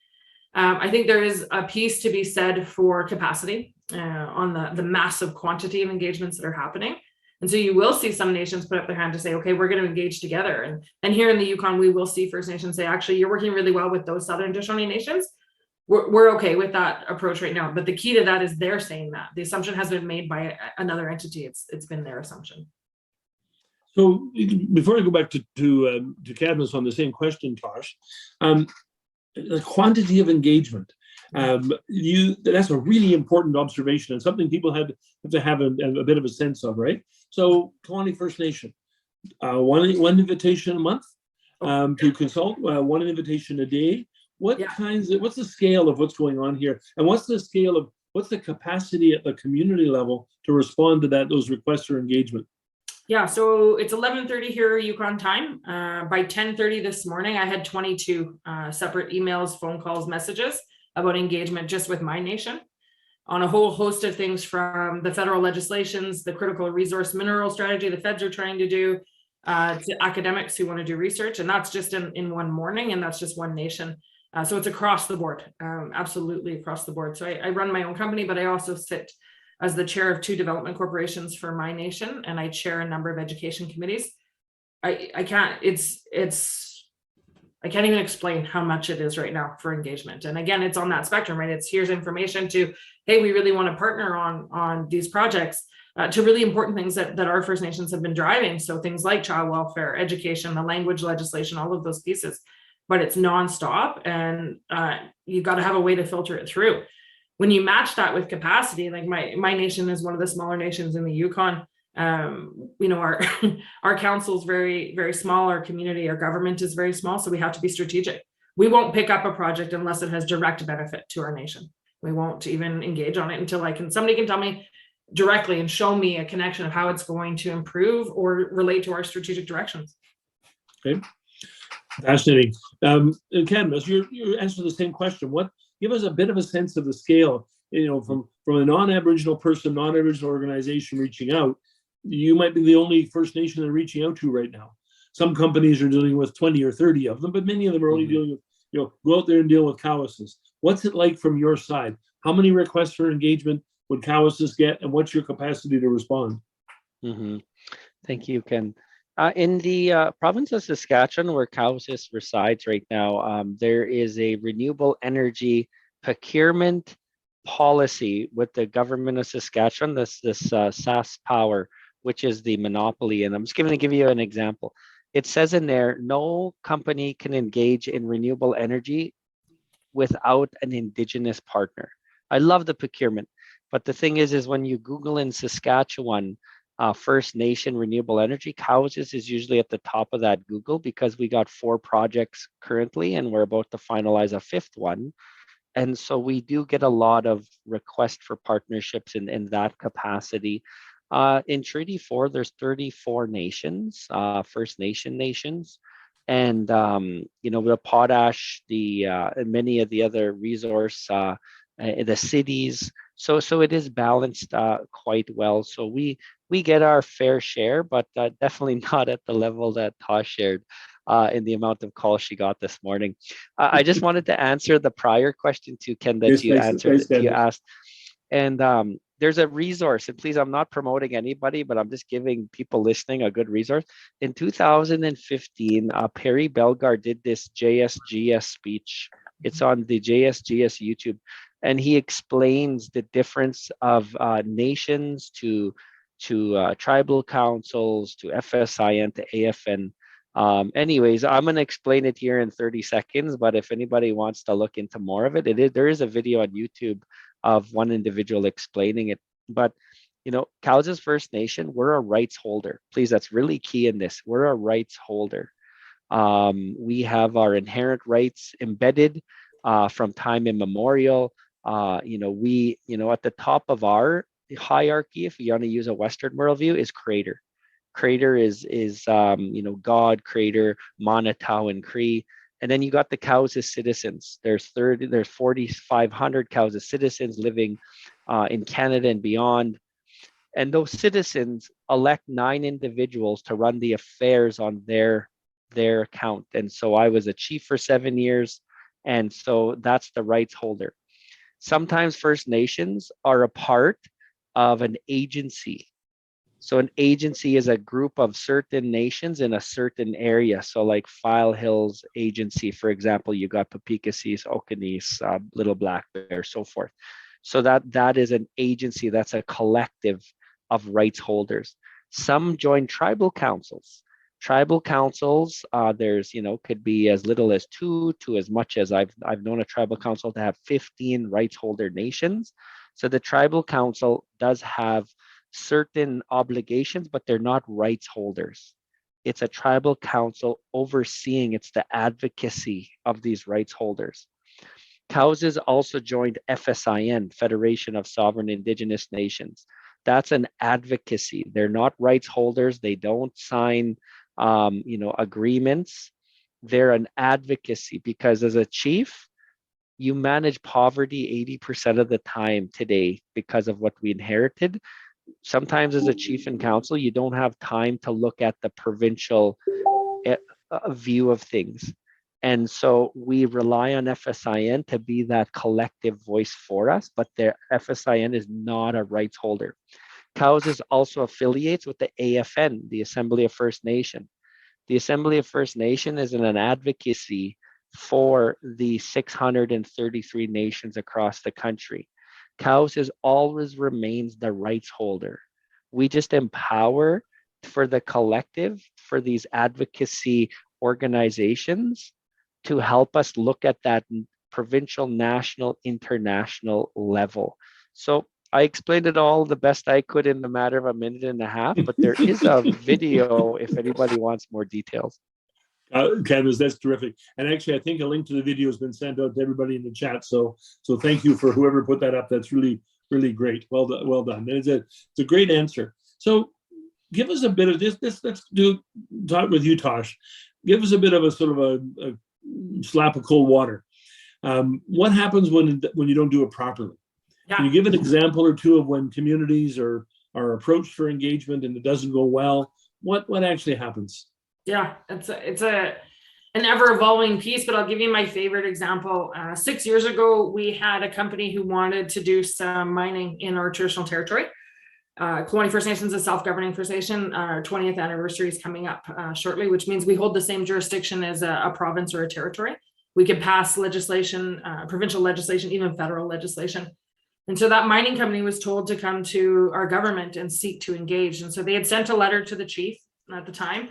I think there is a piece to be said for capacity on the massive quantity of engagements that are happening. And so you will see some nations put up their hand to say, okay, we're going to engage together. And here in the Yukon, we will see First Nations say, actually, you're working really well with those Southern Shoshone nations. We're okay with that approach right now. But the key to that is they're saying that. The assumption has been made by another entity. It's been their assumption. So before I go back to Cadmus on the same question, Tosh, the quantity of engagement, that's a really important observation and something people have to have a bit of a sense of, right? So Kalani First Nation, one invitation a month to consult, one invitation a day. What's the scale of what's going on here? And what's the capacity at the community level to respond to those requests for engagement? Yeah, so it's 11:30 here Yukon time. By 10:30 this morning, I had 22 separate emails, phone calls, messages about engagement just with my nation on a whole host of things, from the federal legislations, the critical resource mineral strategy the feds are trying to do, to academics who want to do research. And that's just in one morning, and that's just one nation. So it's across the board, absolutely across the board. So I run my own company, but I also sit as the chair of 2 development corporations for my nation, and I chair a number of education committees. I can't even explain how much it is right now for engagement. And again, it's on that spectrum, right? It's here's information to, hey, we really want to partner on these projects, to really important things that our First Nations have been driving. So things like child welfare, education, the language legislation, all of those pieces, but it's nonstop, and you've got to have a way to filter it through. When you match that with capacity, like my nation is one of the smaller nations in the Yukon. Our council is very, very small. Our community, our government is very small. So we have to be strategic. We won't pick up a project unless it has direct benefit to our nation. We won't even engage on it until somebody can tell me directly and show me a connection of how it's going to improve or relate to our strategic directions. Okay, fascinating. Cadmus, you answered the same question. Give us a bit of a sense of the scale, from a non-Aboriginal person, non-Aboriginal organization reaching out. You might be the only First Nation they're reaching out to right now. Some companies are dealing with 20 or 30 of them, but many of them are only dealing with, go out there and deal with Cowessess. What's it like from your side? How many requests for engagement would Cowessess get, and what's your capacity to respond? Mm-hmm. Thank you, Ken. In the province of Saskatchewan, where Cowessess resides right now, there is a renewable energy procurement policy with the government of Saskatchewan, this Sask Power, which is the monopoly. And I'm just going to give you an example. It says in there, no company can engage in renewable energy without an Indigenous partner. I love the procurement. But the thing is when you Google in Saskatchewan, First Nation renewable energy, Cowessess is usually at the top of that Google, because we got 4 projects currently and we're about to finalize a 5th one. And so we do get a lot of requests for partnerships in that capacity. In Treaty 4, there's 34 nations, First Nation nations. And, the potash, and many of the other resource, the cities. So it is balanced quite well. So we get our fair share, but definitely not at the level that Tosh shared in the amount of calls she got this morning. I just wanted to answer the prior question to Ken that you asked. And there's a resource, and please, I'm not promoting anybody, but I'm just giving people listening a good resource. In 2015, Perry Belgar did this JSGS speech. It's on the JSGS YouTube. And he explains the difference of nations to tribal councils, to FSIN, to AFN. Anyways, I'm going to explain it here in 30 seconds, but if anybody wants to look into more of it, there is a video on YouTube of one individual explaining it. But, Cowessess First Nation, we're a rights holder. Please, that's really key in this. We're a rights holder. We have our inherent rights embedded from time immemorial. At the top of our hierarchy, if you want to use a Western worldview, is creator. Creator is God, creator, Manatau and Cree. And then you got the Cowessess citizens. There's 4,500 Cowessess citizens living in Canada and beyond. And those citizens elect 9 individuals to run the affairs on their account. And so I was a chief for 7 years. And so that's the rights holder. Sometimes First Nations are a part of an agency. So an agency is a group of certain nations in a certain area. So like File Hills Agency, for example, you got Papikasis, Okanese, Little Black Bear, so forth. So that is an agency, that's a collective of rights holders. Some join tribal councils. Tribal councils, there's, could be as little as 2 to as much as I've known a tribal council to have 15 rights holder nations. So the tribal council does have certain obligations, but they're not rights holders. It's a tribal council overseeing, it's the advocacy of these rights holders. Cowessess also joined FSIN, Federation of Sovereign Indigenous Nations. That's an advocacy. They're not rights holders. They don't sign, agreements. They're an advocacy because as a chief, you manage poverty 80% of the time today because of what we inherited. Sometimes as a chief and council, you don't have time to look at the provincial view of things. And so we rely on FSIN to be that collective voice for us, but their FSIN is not a rights holder. Cowessess also affiliates with the AFN, the Assembly of First Nation. The Assembly of First Nation is an advocacy for the 633 nations across the country. Cowessess always remains the rights holder. We just empower for the collective, for these advocacy organizations to help us look at that provincial, national, international level. So I explained it all the best I could in a matter of a minute and a half, but there is a video if anybody wants more details. Cadmus, that's terrific. And actually, I think a link to the video has been sent out to everybody in the chat. So thank you for whoever put that up. That's really, really great. Well done. Well done. It's a great answer. So give us a bit of this. Let's talk with you, Tosh. Give us a bit of a sort of a slap of cold water. What happens when you don't do it properly? Yeah. Can you give an example or two of when communities are approached for engagement and it doesn't go well? What actually happens? Yeah, it's an ever evolving piece, but I'll give you my favorite example. 6 years ago, we had a company who wanted to do some mining in our traditional territory. Colony First Nations is a self-governing First Nation. Our 20th anniversary is coming up shortly, which means we hold the same jurisdiction as a province or a territory. We could pass legislation, provincial legislation, even federal legislation. And so that mining company was told to come to our government and seek to engage. And so they had sent a letter to the chief at the time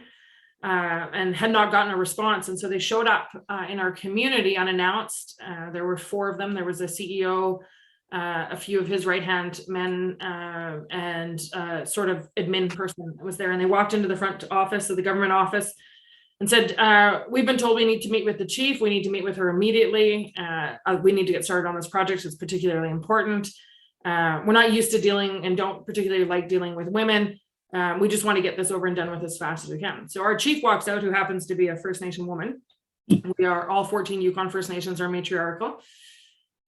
and had not gotten a response. And so they showed up in our community unannounced. There were 4 of them. There was a CEO, a few of his right-hand men, and sort of admin person that was there. And they walked into the front office of the government office and said, we've been told we need to meet with the chief. We need to meet with her immediately. We need to get started on this project. It's particularly important. We're not used to dealing and don't particularly like dealing with women. We just want to get this over and done with as fast as we can. So our chief walks out, who happens to be a First Nation woman. We are all 14 Yukon First Nations are matriarchal.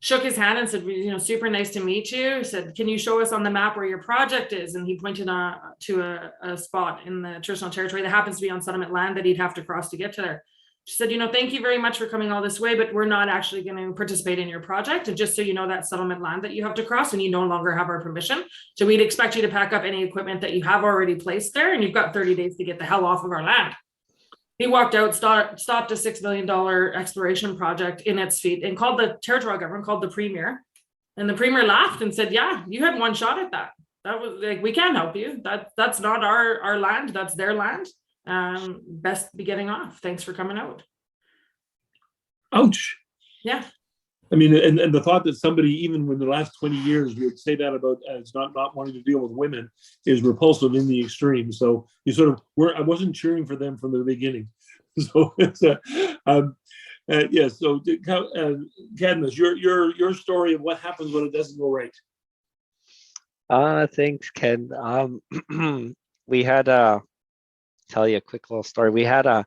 Shook his hand and said, super nice to meet you. He said, can you show us on the map where your project is? And he pointed to a spot in the traditional territory that happens to be on settlement land that he'd have to cross to get to there. She said, thank you very much for coming all this way, but we're not actually going to participate in your project. And just so you know, that settlement land that you have to cross and you no longer have our permission. So we'd expect you to pack up any equipment that you have already placed there. And you've got 30 days to get the hell off of our land. He walked out, stopped a $6 million exploration project in its feet and called the territorial government, called the premier. And the premier laughed and said, yeah, you had one shot at that. That was like, we can't help you. That's not our land. That's their land. Best be getting off. Thanks for coming out. Ouch. Yeah. I mean, and the thought that somebody, even in the last 20 years, would say that about as not wanting to deal with women is repulsive in the extreme. So you sort of I wasn't cheering for them from the beginning. So it's yeah. So Cadmus, your story of what happens when it doesn't go right. Thanks, Ken. We had tell you a quick little story. We had a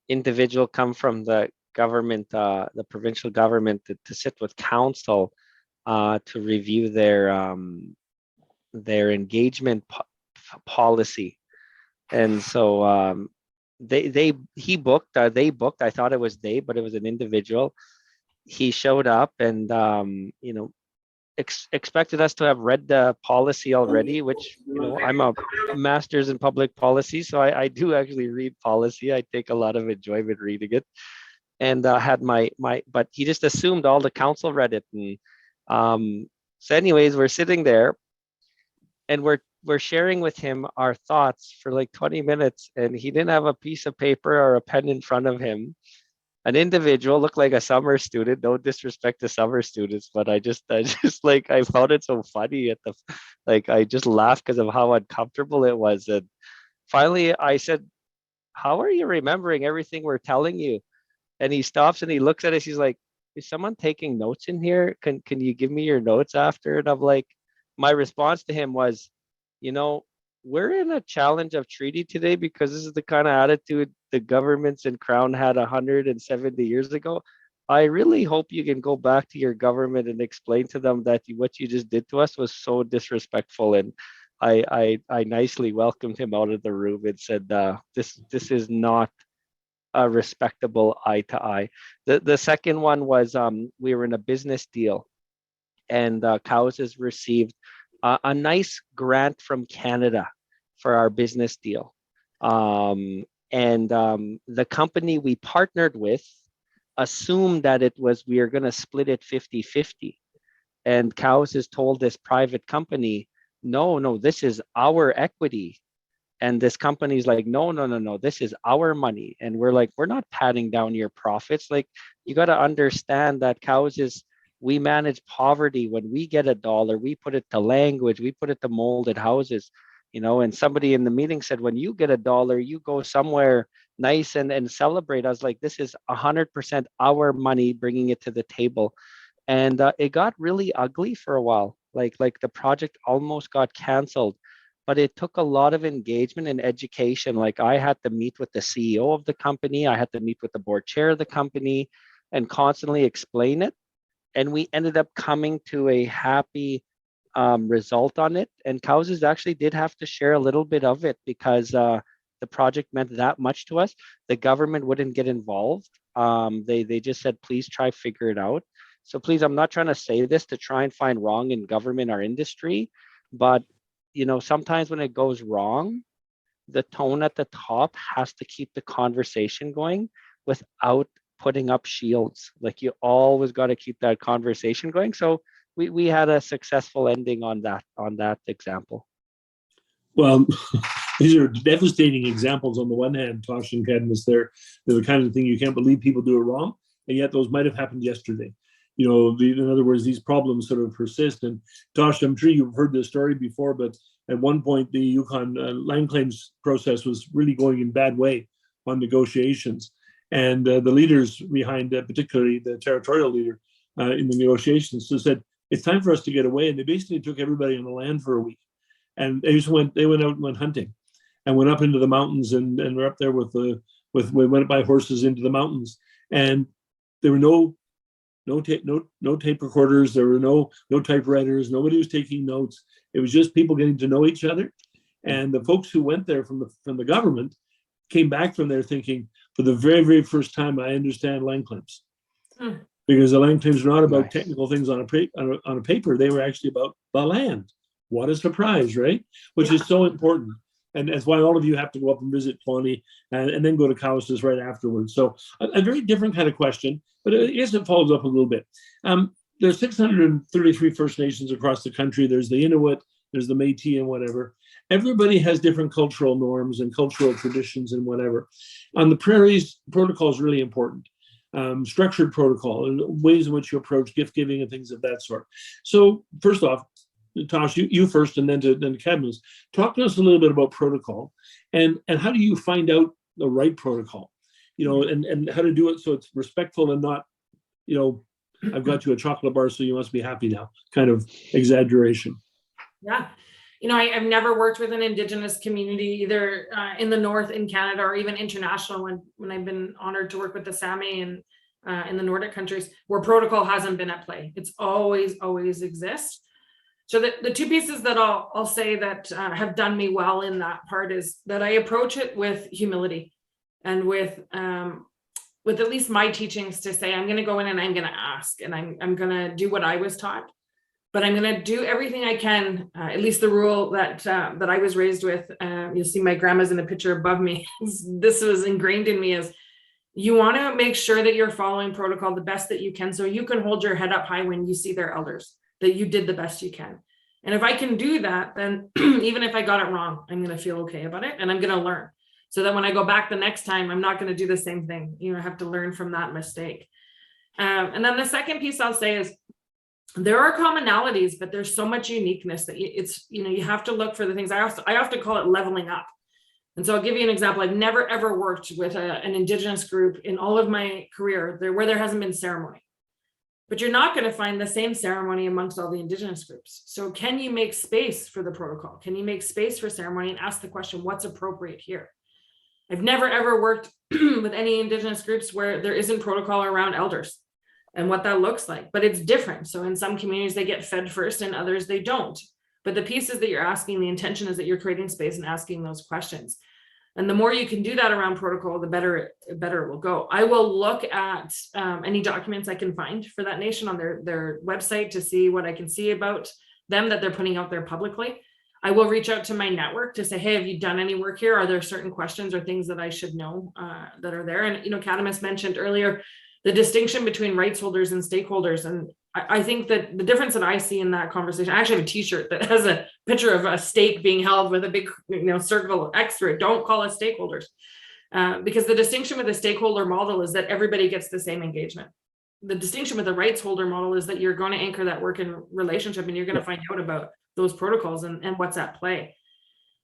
individual come from the government, the provincial government, to sit with council to review their engagement policy. And so he booked, they booked. I thought it was they, but it was an individual. He showed up and expected us to have read the policy already, which I'm a master's in public policy, so I do actually read policy. I take a lot of enjoyment reading it, and had my but he just assumed all the council read it. And so anyways, we're sitting there and we're sharing with him our thoughts for like 20 minutes, and he didn't have a piece of paper or a pen in front of him. An individual looked like a summer student. No disrespect to summer students, but I just like, I found it so funny I just laughed because of how uncomfortable it was. And finally I said, how are you remembering everything we're telling you? And he stops and he looks at us. He's like, is someone taking notes in here? Can you give me your notes after? And I'm like, my response to him was, we're in a challenge of treaty today because this is the kind of attitude the governments and Crown had 170 years ago. I really hope you can go back to your government and explain to them that what you just did to us was so disrespectful. And I nicely welcomed him out of the room and said, this is not a respectable eye to eye. The second one was we were in a business deal, and Cowessess received a nice grant from Canada for our business deal. The company we partnered with assumed that we are going to split it 50-50. And Cowessess told this private company, no, this is our equity. And this company's like, no, this is our money. And we're like, we're not patting down your profits. Like, you got to understand that Cowessess, we manage poverty. When we get $1, we put it to language, we put it to molded houses, and somebody in the meeting said, when you get $1, you go somewhere nice and celebrate. I was like, this is 100% our money, bringing it to the table. And it got really ugly for a while. Like the project almost got canceled, but it took a lot of engagement and education. Like, I had to meet with the CEO of the company. I had to meet with the board chair of the company and constantly explain it. And we ended up coming to a happy result on it. And Cowessess actually did have to share a little bit of it because the project meant that much to us. The government wouldn't get involved. They just said, please try figure it out. So please, I'm not trying to say this to try and find wrong in government or industry, but sometimes when it goes wrong, the tone at the top has to keep the conversation going without putting up shields. Like, you always got to keep that conversation going. So we had a successful ending on that example. Well, these are devastating examples on the one hand, Tosh and Cadmus. They're the kind of thing you can't believe people do it wrong, and yet those might have happened yesterday. In other words, these problems sort of persist. And Tosh, I'm sure you've heard this story before, but at one point the Yukon land claims process was really going in bad way on negotiations. And the leaders behind, particularly the territorial leader in the negotiations, so said, it's time for us to get away. And they basically took everybody on the land for a week. And they went out and went hunting and went up into the mountains and were up there we went by horses into the mountains. And there were no tape recorders. There were no typewriters. Nobody was taking notes. It was just people getting to know each other. And the folks who went there from the government came back from there thinking, for the very, very first time, I understand land claims. Because the land claims were not about technical things on a paper. They were actually about the land. What a surprise, right? Which is so important. And that's why all of you have to go up and visit Pawnee and then go to Cowessess right afterwards. So a very different kind of question, but I guess it follows up a little bit. There's 633 First Nations across the country. There's the Inuit, there's the Metis and whatever. Everybody has different cultural norms and cultural traditions and whatever. On the prairies, protocol is really important. Structured protocol and ways in which you approach gift giving and things of that sort. So first off, Tosh, you first, and then to Cadmus. Talk to us a little bit about protocol, and how do you find out the right protocol, and how to do it so it's respectful and not, I've got you a chocolate bar, so you must be happy now, kind of exaggeration. Yeah. I've never worked with an Indigenous community either in the North in Canada or even international when I've been honored to work with the Sami and in the Nordic countries where protocol hasn't been at play. It's always exists. So the two pieces that I'll say that have done me well in that part is that I approach it with humility and with at least my teachings to say, I'm going to go in and I'm going to ask, and I'm going to do what I was taught, but I'm going to do everything I can. At least the rule that I was raised with, you'll see my grandma's in the picture above me. This was ingrained in me as you want to make sure that you're following protocol the best that you can, so you can hold your head up high when you see their elders, that you did the best you can. And if I can do that, then even if I got it wrong, I'm going to feel okay about it, and I'm going to learn, so that when I go back the next time, I'm not going to do the same thing. I have to learn from that mistake. And then the second piece I'll say is there are commonalities, but there's so much uniqueness that you have to look for the things. I often call it leveling up. And so I'll give you an example. I've never, ever worked with an Indigenous group in all of my career where there hasn't been ceremony. But you're not going to find the same ceremony amongst all the Indigenous groups. So can you make space for the protocol? Can you make space for ceremony and ask the question, what's appropriate here? I've never, ever worked with any Indigenous groups where there isn't protocol around elders and what that looks like, but it's different. So in some communities, they get fed first, and others they don't. But the pieces that you're asking, the intention is that you're creating space and asking those questions. And the more you can do that around protocol, the better it will go. I will look at any documents I can find for that nation on their website to see what I can see about them that they're putting out there publicly. I will reach out to my network to say, hey, have you done any work here? Are there certain questions or things that I should know that are there? And, Cadmus mentioned earlier the distinction between rights holders and stakeholders. And I think that the difference that I see in that conversation, I actually have a t-shirt that has a picture of a stake being held with a big, circle X through it. Don't call us stakeholders. Because the distinction with the stakeholder model is that everybody gets the same engagement. The distinction with the rights holder model is that you're going to anchor that work in relationship, and you're going to find out about those protocols and what's at play.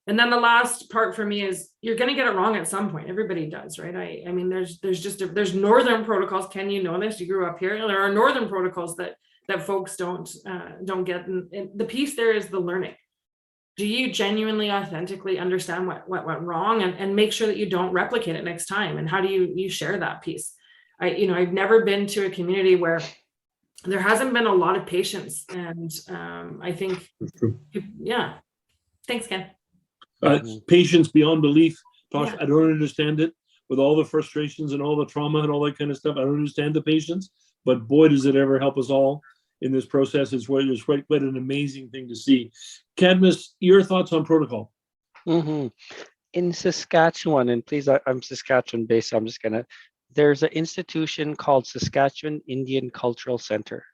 And then the last part for me is you're going to get it wrong at some point. Everybody does, right? I mean, there's northern protocols. Ken, you know this, you grew up here. There are northern protocols that folks don't get. And the piece there is the learning. Do you genuinely, authentically understand what went wrong, and make sure that you don't replicate it next time? And how do you share that piece? I've never been to a community where there hasn't been a lot of patience. And I think, yeah. Thanks, Ken. Patience beyond belief. Tosh, Yeah. I don't understand it with all the frustrations and all the trauma and all that kind of stuff. I don't understand the patience, but boy, does it ever help us all in this process. It's quite an amazing thing to see. Cadmus, your thoughts on protocol? Mm-hmm. In Saskatchewan, and please, I'm Saskatchewan based, so I'm just there's an institution called Saskatchewan Indian Cultural Center.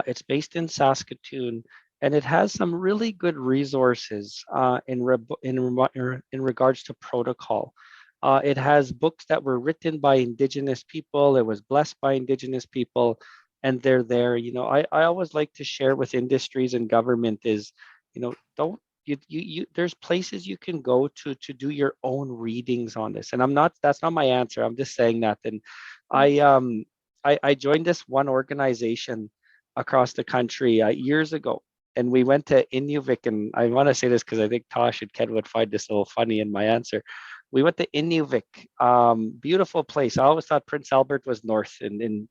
It's based in Saskatoon, and it has some really good resources in regards to protocol. It has books that were written by Indigenous people. It was blessed by Indigenous people, and they're there. I always like to share with industries and government is, don't there's places you can go to do your own readings on this. And that's not my answer. I'm just saying that. And I joined this one organization across the country years ago. And we went to Inuvik, and I want to say this because I think Tosh and Ken would find this a little funny in my answer. We went to Inuvik, beautiful place. I always thought Prince Albert was north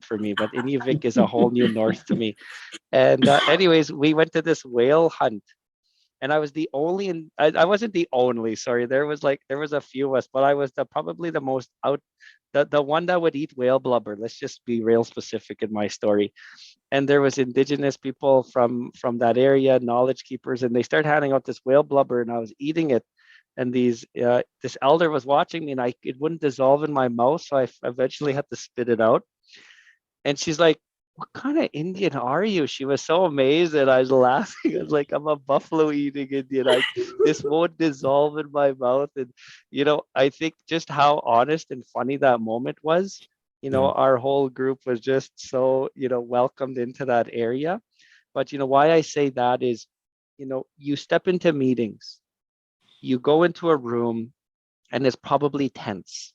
for me, but Inuvik is a whole new north to me. And anyways, we went to this whale hunt, and I was the only, I wasn't the only, sorry. There was a few of us, but I was probably the most the one that would eat whale blubber. Let's just be real specific in my story. And there was Indigenous people from that area, knowledge keepers, and they started handing out this whale blubber, and I was eating it. And this elder was watching me, and it wouldn't dissolve in my mouth, so I eventually had to spit it out. And she's like, "What kind of Indian are you?" She was so amazed, and I was laughing. I was like, "I'm a buffalo eating Indian. This won't dissolve in my mouth." And I think just how honest and funny that moment was. Our whole group was just so, welcomed into that area. But, why I say that is, you step into meetings, you go into a room, and it's probably tense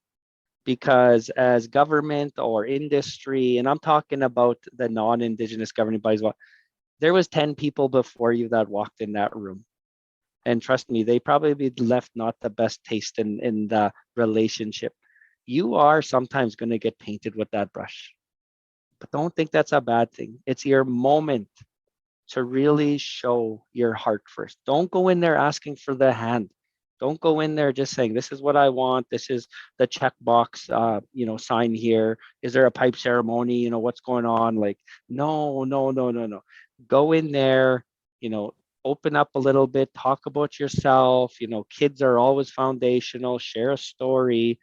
because as government or industry, and I'm talking about the non-Indigenous governing bodies, there was 10 people before you that walked in that room. And trust me, they probably be left not the best taste in the relationship. You are sometimes going to get painted with that brush, but don't think that's a bad thing. It's your moment to really show your heart first. Don't go in there asking for the hand. Don't go in there just saying, this is what I want. This is the checkbox, sign here. Is there a pipe ceremony? What's going on? Like, no. Go in there, open up a little bit, talk about yourself. Kids are always foundational. Share a story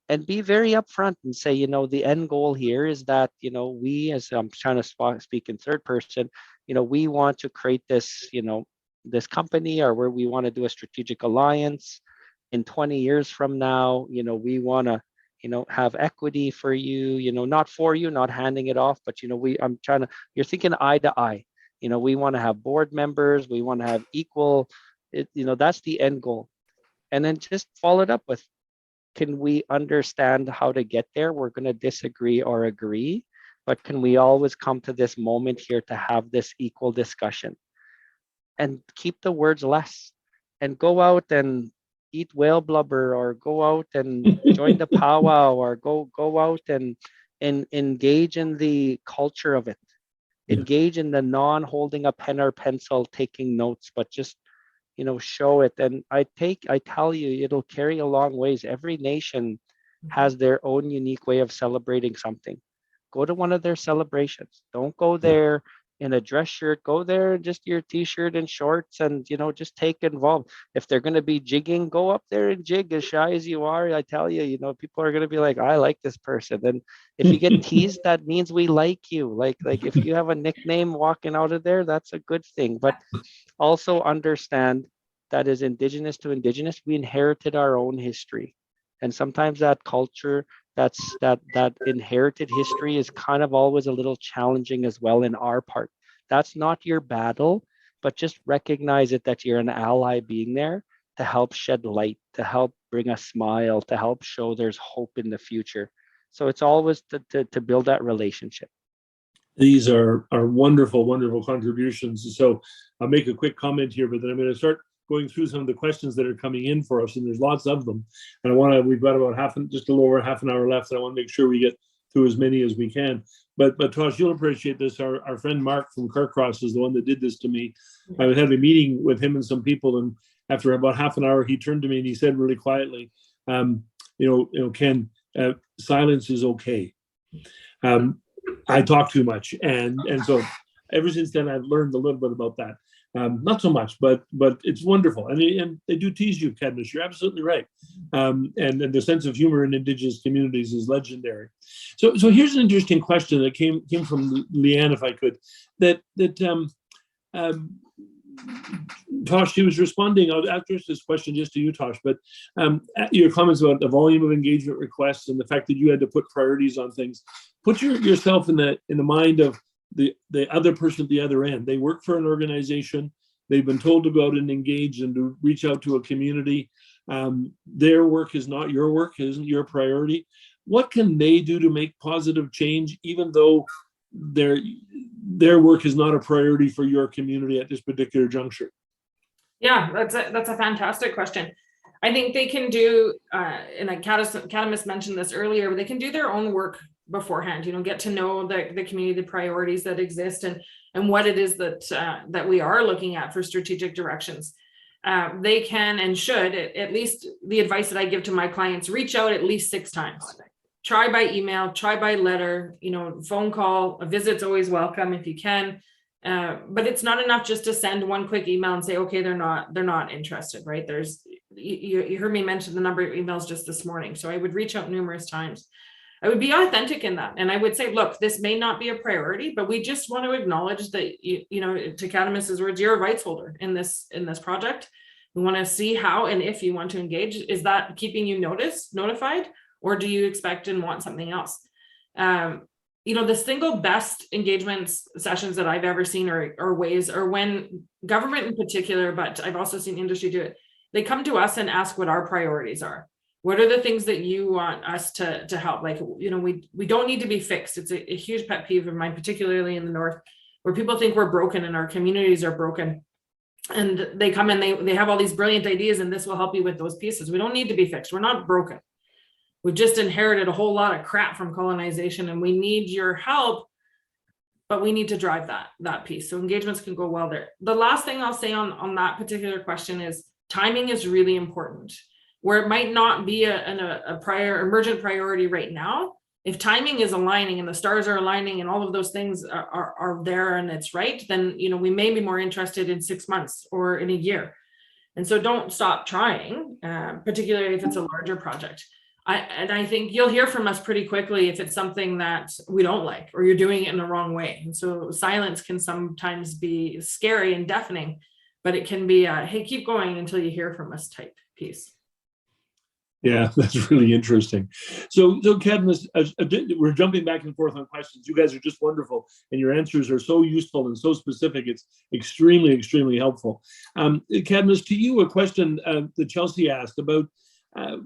and be very upfront and say, the end goal here is that, we, as I'm trying to speak in third person, we want to create this, this company, or where we want to do a strategic alliance in 20 years from now. We want to, have equity for you, not for you, not handing it off, but, you're thinking eye to eye. We want to have board members. We want to have equal, that's the end goal. And then just follow it up with, can we understand how to get there? We're going to disagree or agree, but can we always come to this moment here to have this equal discussion? And keep the words less, and go out and eat whale blubber, or go out and join the powwow, or go out and engage in the culture of it. Engage in the non-holding a pen or pencil, taking notes, but just show it. And I tell you, it'll carry a long ways. Every nation has their own unique way of celebrating something. Go to one of their celebrations. Don't go there in a dress shirt. Go there in just your t-shirt and shorts, and just take involved. If they're going to be jigging, go up there and jig. As shy as you are, I tell you, people are going to be like, I like this person. And if you get teased, that means we like you. Like if you have a nickname walking out of there, that's a good thing. But also understand that as Indigenous to Indigenous, we inherited our own history. And sometimes that culture, that inherited history is kind of always a little challenging as well in our part. That's not your battle, but just recognize it, that you're an ally being there to help shed light, to help bring a smile, to help show there's hope in the future. So it's always to build that relationship. These are wonderful, wonderful contributions. So I'll make a quick comment here, but then I'm going to start going through some of the questions that are coming in for us, and there's lots of them. And we've got about just a little over half an hour left, and I want to make sure we get through as many as we can. But Tosh, you'll appreciate this. Our friend Mark from Carcross is the one that did this to me. I was having a meeting with him and some people, and after about half an hour, he turned to me and he said really quietly, Ken, silence is okay. I talk too much, and so ever since then, I've learned a little bit about that. Not so much, but it's wonderful. And they do tease you, Cadmus. You're absolutely right. And the sense of humor in Indigenous communities is legendary. So here's an interesting question that came from Leanne, if I could. Tosh, she was responding. I'll address this question just to you, Tosh, but your comments about the volume of engagement requests and the fact that you had to put priorities on things. Put yourself in the mind of the other person at the other end. They work for an organization. They've been told to go out and engage and to reach out to a community. Their work is not your work, isn't your priority. What can they do to make positive change, even though their work is not a priority for your community at this particular juncture? Yeah, that's a fantastic question. I think they can do, and Cadmus mentioned this earlier, but they can do their own work beforehand, get to know the community, the priorities that exist, and what it is that we are looking at for strategic directions. They can and should, at least the advice that I give to my clients, reach out at least 6 times. Try by email, try by letter, phone call. A visit's always welcome if you can. But it's not enough just to send one quick email and say, okay, they're not interested, right? You heard me mention the number of emails just this morning. So I would reach out numerous times. I would be authentic in that. And I would say, look, this may not be a priority, but we just want to acknowledge that, to Cadmus's words, you're a rights holder in this project. We want to see how and if you want to engage. Is that keeping you notified, or do you expect and want something else? The single best engagement sessions that I've ever seen or ways are when government in particular, but I've also seen industry do it. They come to us and ask what our priorities are. What are the things that you want us to help? Like, we don't need to be fixed. It's a huge pet peeve of mine, particularly in the North, where people think we're broken and our communities are broken. And they come in, they have all these brilliant ideas, and this will help you with those pieces. We don't need to be fixed. We're not broken. We've just inherited a whole lot of crap from colonization, and we need your help, but we need to drive that piece. So engagements can go well there. The last thing I'll say on that particular question is timing is really important. Where it might not be a prior emergent priority right now, if timing is aligning and the stars are aligning and all of those things are there and it's right, then we may be more interested in 6 months or in a year. And so don't stop trying, particularly if it's a larger project. I think you'll hear from us pretty quickly if it's something that we don't like or you're doing it in the wrong way. And so silence can sometimes be scary and deafening, but it can be hey, keep going until you hear from us type piece. Yeah, that's really interesting. So Cadmus, we're jumping back and forth on questions. You guys are just wonderful, and your answers are so useful and so specific. It's extremely, extremely helpful. Cadmus, to you, a question that Chelsea asked about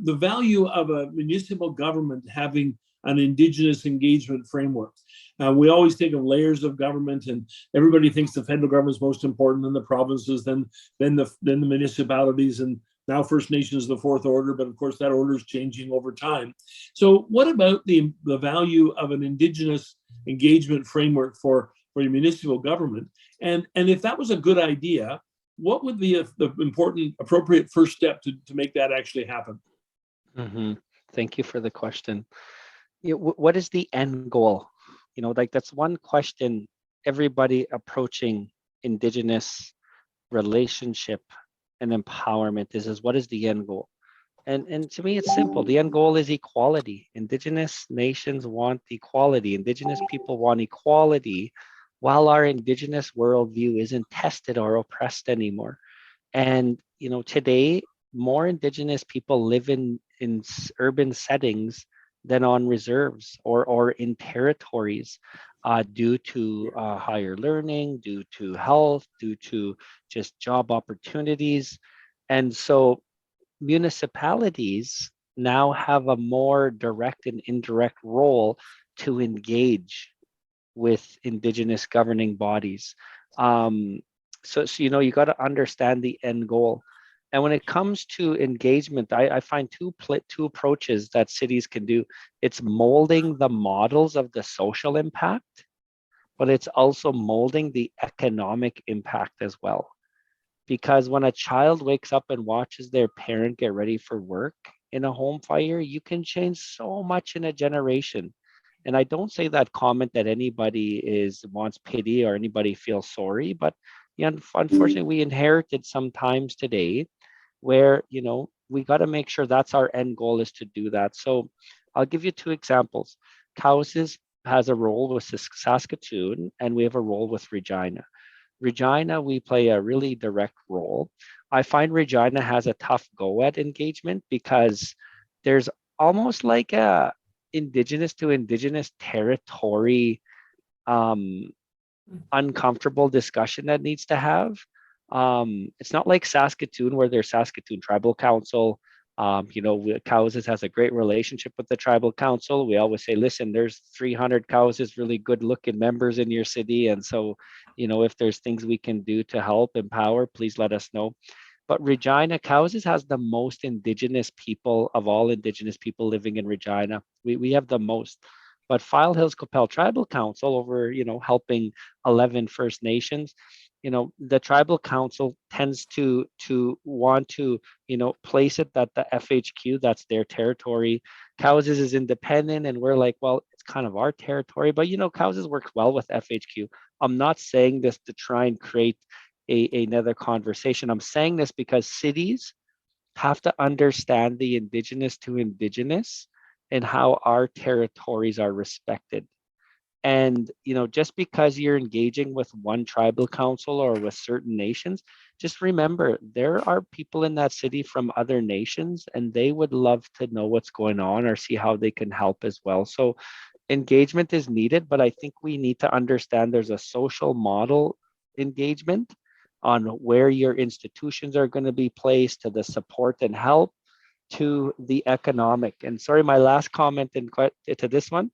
the value of a municipal government having an Indigenous engagement framework. We always think of layers of government, and everybody thinks the federal government is most important, then the provinces, then the municipalities, and now First Nations is the fourth order, but of course that order is changing over time. So what about the value of an Indigenous engagement framework for your municipal government? And if that was a good idea, what would be the important, appropriate first step to make that actually happen? Mm-hmm. Thank you for the question. What is the end goal? That's one question everybody approaching Indigenous relationship and empowerment is what is the end goal? And to me, it's simple. The end goal is equality. Indigenous nations want equality. Indigenous people want equality, while our Indigenous worldview isn't tested or oppressed anymore. And today, more Indigenous people live in urban settings than on reserves or in territories due to higher learning, due to health, due to just job opportunities. And so municipalities now have a more direct and indirect role to engage with Indigenous governing bodies. So you got to understand the end goal. And when it comes to engagement, I find two approaches that cities can do. It's molding the models of the social impact, but it's also molding the economic impact as well. Because when a child wakes up and watches their parent get ready for work in a home fire, you can change so much in a generation. And I don't say that comment that anybody wants pity or anybody feels sorry, but unfortunately, we inherited some times today where we got to make sure that's our end goal, is to do that. So I'll give you two examples. Cowessess has a role with Saskatchewan, and we have a role with Regina. Regina, we play a really direct role. I find Regina has a tough go at engagement because there's almost like a Indigenous to Indigenous territory uncomfortable discussion that needs to have. It's not like Saskatoon, where there's Saskatoon Tribal Council. Cowessess has a great relationship with the Tribal Council. We always say, listen, there's 300 Cowessess really good looking members in your city. And so, if there's things we can do to help empower, please let us know. But Regina, Cowessess has the most Indigenous people of all Indigenous people living in Regina. We have the most. But File Hills Qu'Appelle Tribal Council, over helping 11 First Nations, the Tribal Council tends to want to place it at the FHQ. That's their territory. Cowessess is independent, and we're like, well, it's kind of our territory. But Cowessess works well with FHQ. I'm not saying this to try and create another conversation. I'm saying this because cities have to understand the Indigenous to Indigenous and how our territories are respected. And just because you're engaging with one tribal council or with certain nations, just remember there are people in that city from other nations, and they would love to know what's going on or see how they can help as well. So engagement is needed, but I think we need to understand there's a social model engagement on where your institutions are going to be placed, to the support and help, to the economic. And sorry, my last comment to this one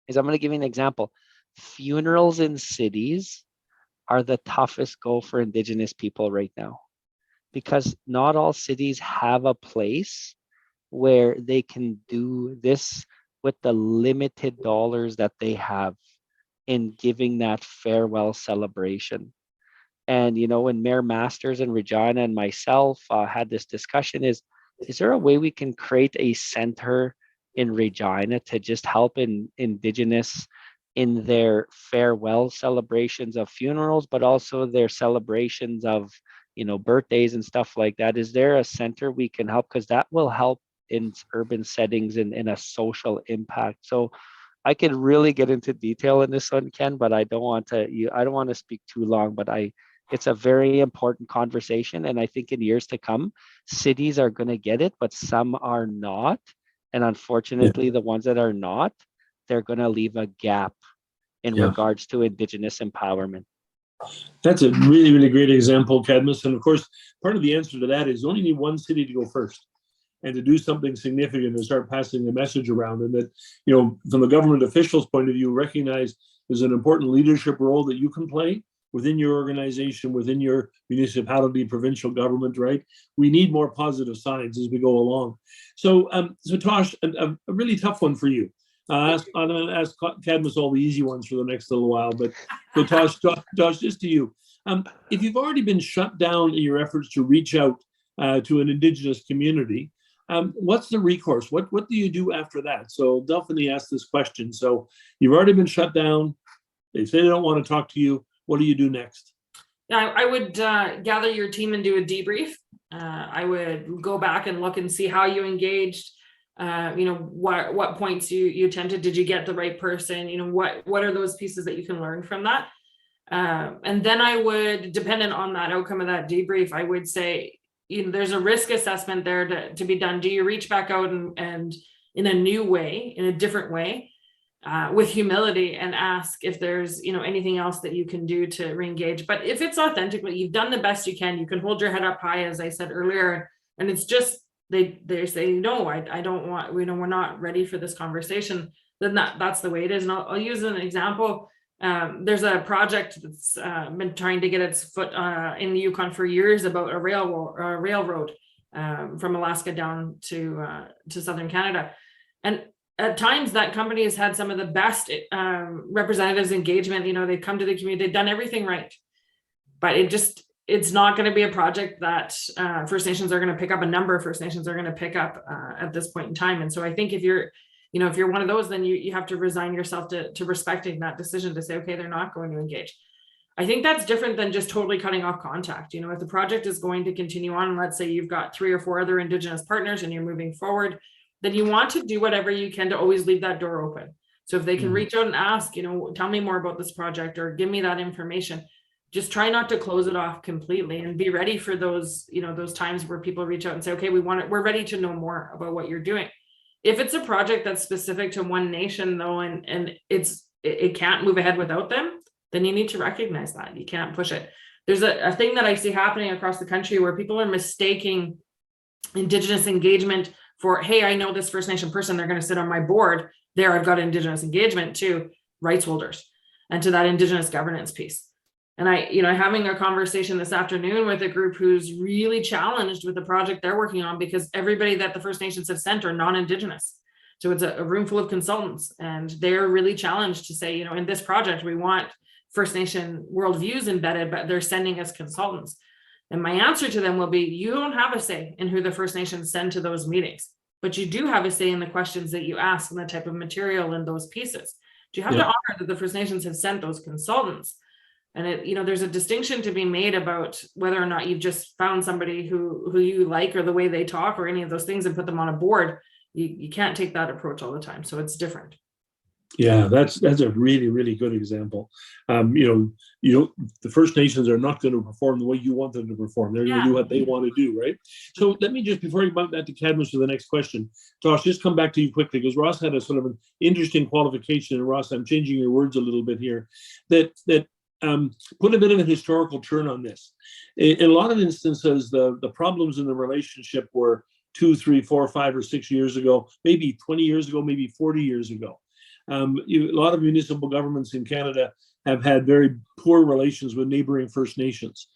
is I'm going to give you an example. Funerals in cities are the toughest go for Indigenous people right now, because not all cities have a place where they can do this with the limited dollars that they have in giving that farewell celebration. And, when Mayor Masters and Regina and myself had this discussion, is there a way we can create a center in Regina to just help Indigenous in their farewell celebrations of funerals, but also their celebrations of, birthdays and stuff like that? Is there a center we can help? Because that will help in urban settings and in a social impact. So I could really get into detail in this one, Ken, but I don't want to speak too long, but it's a very important conversation. And I think in years to come, cities are going to get it, but some are not. And unfortunately, the ones that are not, they're going to leave a gap in regards to Indigenous empowerment. That's a really, really great example, Cadmus. And of course, part of the answer to that is you only need one city to go first and to do something significant and start passing the message around. And that, from the government officials' point of view, recognize there's an important leadership role that you can play within your organization, within your municipality, provincial government, right? We need more positive signs as we go along. So Tosh, a really tough one for you. I'm going to ask Cadmus all the easy ones for the next little while, but so Tosh, just to you. If you've already been shut down in your efforts to reach out to an Indigenous community, what's the recourse? What do you do after that? So Delphine asked this question. So you've already been shut down. They say they don't want to talk to you. What do you do next? Yeah, I would gather your team and do a debrief. I would go back and look and see how you engaged. What points you attempted. Did you get the right person? What are those pieces that you can learn from that? And then I would, dependent on that outcome of that debrief, I would say, there's a risk assessment there to be done. Do you reach back out and in a new way, in a different way, with humility, and ask if there's anything else that you can do to re-engage? But if it's authentically, you've done the best you can, you can hold your head up high, as I said earlier, and it's just they say, no, I don't want, we're not ready for this conversation, then that's the way it is. And I'll use an example. There's a project that's been trying to get its foot in the Yukon for years about a railroad from Alaska down to southern Canada. And at times that company has had some of the best representatives engagement. They've come to the community, they've done everything right, but it's not going to be a project that First Nations are going to pick up, a number of First Nations are going to pick up at this point in time. And so I think if you're one of those, then you have to resign yourself to respecting that decision to say, okay, they're not going to engage. I think that's different than just totally cutting off contact. If the project is going to continue on, and let's say you've got 3 or 4 other Indigenous partners and you're moving forward, then you want to do whatever you can to always leave that door open. So if they can reach out and ask, tell me more about this project or give me that information, just try not to close it off completely, and be ready for those, those times where people reach out and say, okay, we're ready to know more about what you're doing. If it's a project that's specific to one nation though, and it can't move ahead without them, then you need to recognize that. You can't push it. There's a thing that I see happening across the country where people are mistaking Indigenous engagement for, hey, I know this First Nation person, they're going to sit on my board. There, I've got Indigenous engagement to rights holders and to that Indigenous governance piece. And having a conversation this afternoon with a group who's really challenged with the project they're working on, because everybody that the First Nations have sent are non-Indigenous. So it's a room full of consultants, and they're really challenged to say, in this project, we want First Nation worldviews embedded, but they're sending us consultants. And my answer to them will be, you don't have a say in who the First Nations send to those meetings, but you do have a say in the questions that you ask and the type of material in those pieces. Do you have to honor that the First Nations have sent those consultants? And there's a distinction to be made about whether or not you've just found somebody who you like, or the way they talk, or any of those things, and put them on a board. You can't take that approach all the time. So it's different. Yeah, that's a really, really good example. The First Nations are not going to perform the way you want them to perform. They're going to do what they want to do, right? So let me just, before you bump that to Cadmus for the next question, Tosh, just come back to you quickly, because Ross had a sort of an interesting qualification. And Ross, I'm changing your words a little bit here, that put a bit of a historical turn on this. In a lot of instances, the problems in the relationship were 2, 3, 4, 5, or 6 years ago, maybe 20 years ago, maybe 40 years ago. A lot of municipal governments in Canada have had very poor relations with neighboring First Nations.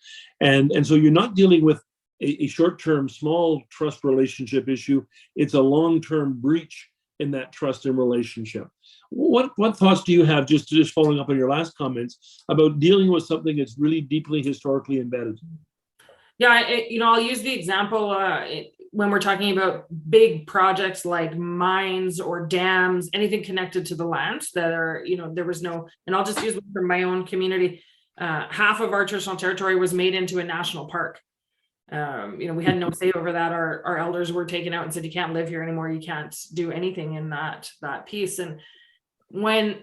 And so you're not dealing with a short-term small trust relationship issue. It's a long-term breach in that trust and relationship. What thoughts do you have, just following up on your last comments, about dealing with something that's really deeply historically embedded? Yeah, I'll use the example when we're talking about big projects like mines or dams, anything connected to the land that are, there was no, and I'll just use one from my own community. Half of our traditional territory was made into a national park. We had no say over that. Our elders were taken out and said, you can't live here anymore. You can't do anything in that piece. And when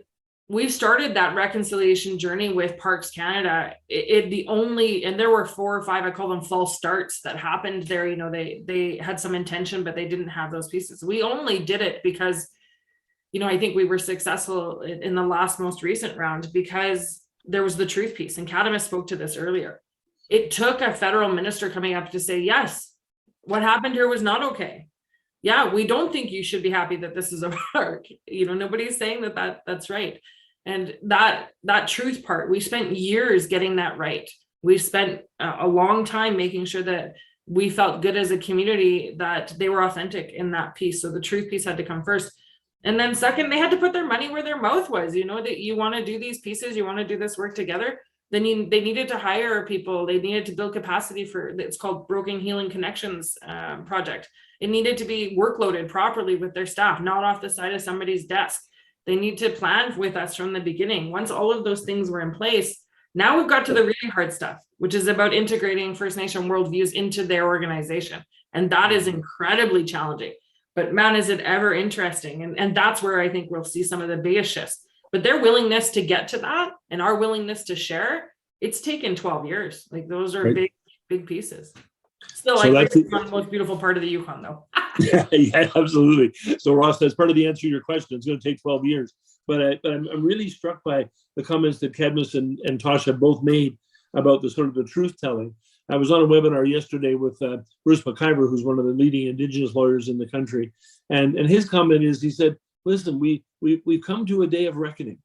we started that reconciliation journey with Parks Canada, and there were 4 or 5, I call them false starts that happened there. They had some intention, but they didn't have those pieces. We only did it because, I think we were successful in the most recent round because there was the truth piece. And Cadmus spoke to this earlier. It took a federal minister coming up to say, yes, what happened here was not okay. Yeah, we don't think you should be happy that this is a park. Nobody's saying that's right. And that truth part, we spent years getting that right. We spent a long time making sure that we felt good as a community that they were authentic in that piece. So the truth piece had to come first. And then second, they had to put their money where their mouth was. That you want to do these pieces, you want to do this work together. Then they needed to hire people. They needed to build capacity for, it's called Broken Healing Connections project. It needed to be workloaded properly with their staff, not off the side of somebody's desk. They need to plan with us from the beginning. Once all of those things were in place, now we've got to the really hard stuff, which is about integrating First Nation worldviews into their organization. And that is incredibly challenging. But man, is it ever interesting. And that's where I think we'll see some of the biggest shifts. But their willingness to get to that and our willingness to share, it's taken 12 years. Like those are Right. big pieces. Still, So like it's not the most beautiful part of the Yukon, though. Yeah, absolutely. So Ross, that's part of the answer to your question. It's going to take 12 years. But I'm really struck by the comments that Cadmus and Tosh have both made about the sort of the truth telling. I was on a webinar yesterday with Bruce McIver, who's one of the leading Indigenous lawyers in the country. And his comment is, he said, listen, we've come to a day of reckoning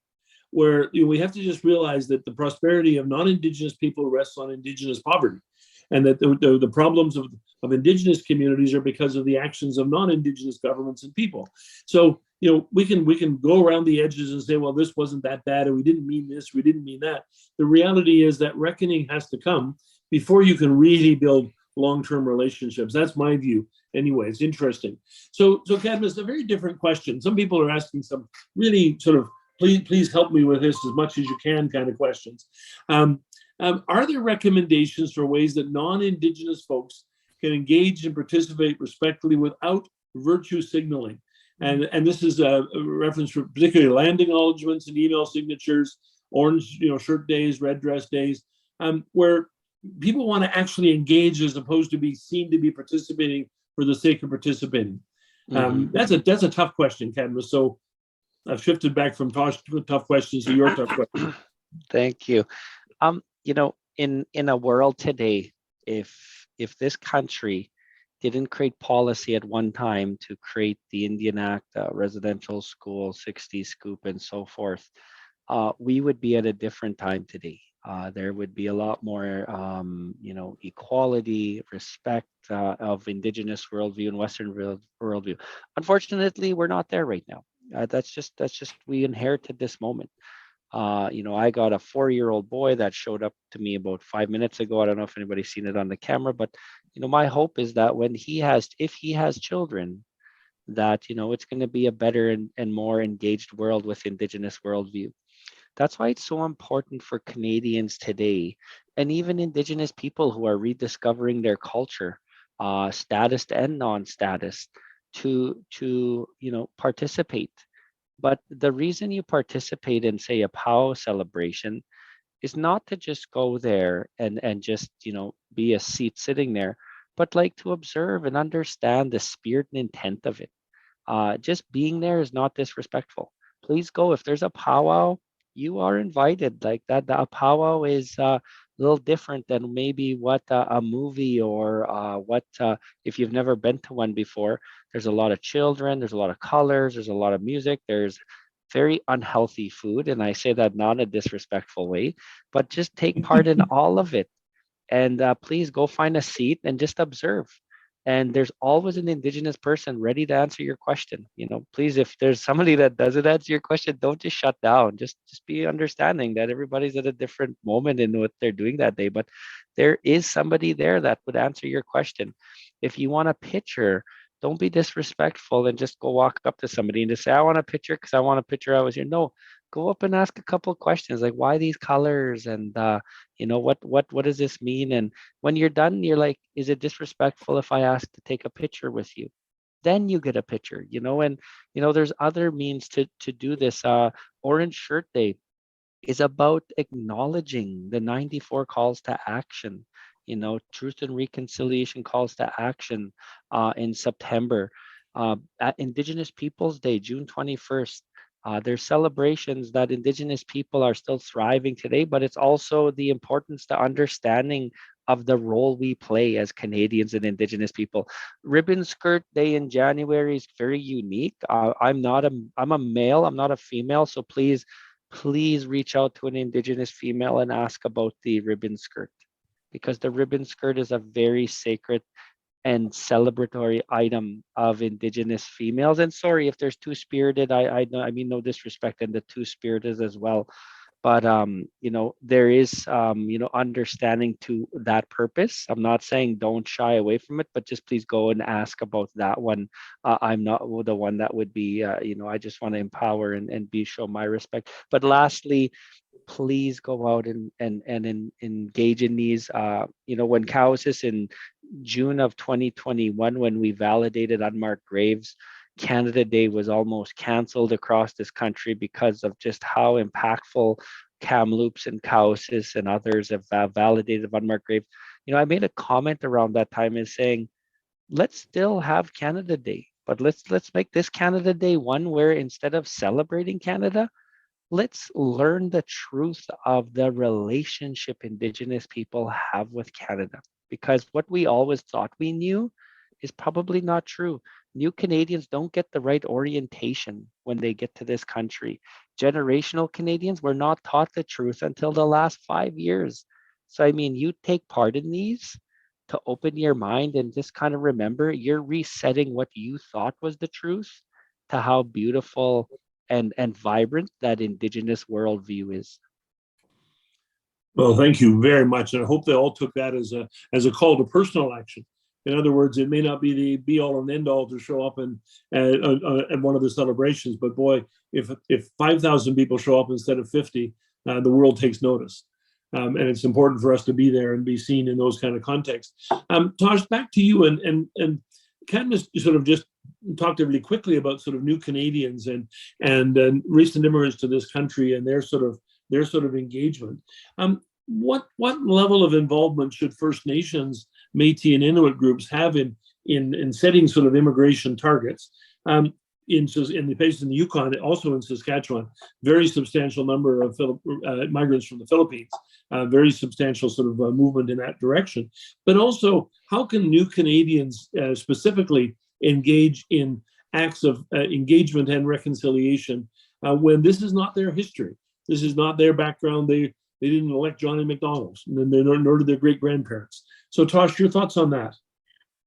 where we have to just realize that the prosperity of non-Indigenous people rests on Indigenous poverty, and that the problems of Indigenous communities are because of the actions of non-Indigenous governments and people. So we can go around the edges and say, well, this wasn't that bad, and we didn't mean this, we didn't mean that. The reality is that reckoning has to come before you can really build long-term relationships. That's my view. Anyway, it's interesting. So Cadmus, a very different question. Some people are asking some really sort of, please help me with this as much as you can kind of questions. Are there recommendations for ways that non-Indigenous folks can engage and participate respectfully without virtue signaling? And this is a reference for particularly land acknowledgements and email signatures, orange shirt days, red dress days, where people want to actually engage as opposed to be seen to be participating for the sake of participating. That's a tough question, Cadmus. So I've shifted back from tough questions to your tough questions. Thank you. In a world today, if this country didn't create policy at one time to create the Indian Act, residential school, 60 scoop, and so forth, we would be at a different time today. There would be a lot more, equality, respect of Indigenous worldview and Western worldview. Unfortunately, we're not there right now. That's just we inherited this moment. I got a 4-year-old boy that showed up to me about 5 minutes ago. I don't know if anybody's seen it on the camera, but my hope is that if he has children, that it's going to be a better and more engaged world with Indigenous worldview. That's why it's so important for Canadians today, and even Indigenous people who are rediscovering their culture, status and non-status, to participate. But the reason you participate in, say, a POW celebration is not to just go there and just be a seat sitting there, but like to observe and understand the spirit and intent of it. Just being there is not disrespectful. Please go. If there's a powwow, you are invited. Like that, a powwow is a little different than maybe what a movie or if you've never been to one before. There's a lot of children, there's a lot of colors, there's a lot of music, there's very unhealthy food. And I say that not in a disrespectful way, but just take part in all of it. And please go find a seat and just observe. And there's always an Indigenous person ready to answer your question. Please, if there's somebody that doesn't answer your question, don't just shut down. Just be understanding that everybody's at a different moment in what they're doing that day. But there is somebody there that would answer your question. If you want a picture, don't be disrespectful and just go walk up to somebody and just say, I want a picture because I want a picture I was here. No, go up and ask a couple of questions like, why these colors? And what does this mean? And when you're done, you're like, is it disrespectful if I ask to take a picture with you? Then you get a picture, and there's other means to do this. Orange Shirt Day is about acknowledging the 94 calls to action, truth and reconciliation calls to action in September. At Indigenous Peoples Day, June 21st, there's celebrations that Indigenous people are still thriving today, but it's also the importance to understanding of the role we play as Canadians and Indigenous people. Ribbon Skirt Day in January is very unique. I'm a male, I'm not a female, so please reach out to an Indigenous female and ask about the ribbon skirt, because the ribbon skirt is a very sacred and celebratory item of Indigenous females. And sorry if there's two-spirited, I mean no disrespect, and the two-spirited as well. But there is understanding to that purpose. I'm not saying don't shy away from it, but just please go and ask about that one. I'm not the one that would be I just want to empower and show my respect. But lastly, please go out and engage in these. When Cowessess in June of 2021, when we validated unmarked graves, Canada Day was almost canceled across this country because of just how impactful Kamloops and Cowessess and others have validated unmarked graves. I made a comment around that time and saying, let's still have Canada Day, but let's make this Canada Day one where instead of celebrating Canada, let's learn the truth of the relationship Indigenous people have with Canada. Because what we always thought we knew is probably not true. New Canadians don't get the right orientation when they get to this country. Generational Canadians were not taught the truth until the last 5 years. So, you take part in these to open your mind and just kind of remember you're resetting what you thought was the truth to how beautiful and vibrant that Indigenous worldview is. Well, thank you very much. And I hope they all took that as a call to personal action. In other words, it may not be the be all and end all to show up at one of the celebrations, but boy, if 5,000 people show up instead of 50, the world takes notice. And it's important for us to be there and be seen in those kind of contexts. Tosh, back to you, and Cadmus sort of just talked really quickly about sort of new Canadians and recent immigrants to this country and their sort of engagement. What level of involvement should First Nations, Metis and Inuit groups have in setting sort of immigration targets? In the places in the Yukon, also in Saskatchewan, very substantial number of migrants from the Philippines, very substantial sort of movement in that direction. But also, how can new Canadians specifically engage in acts of engagement and reconciliation when this is not their history? This is not their background. They didn't elect Johnny McDonald, nor did their great-grandparents. So Tosh, your thoughts on that?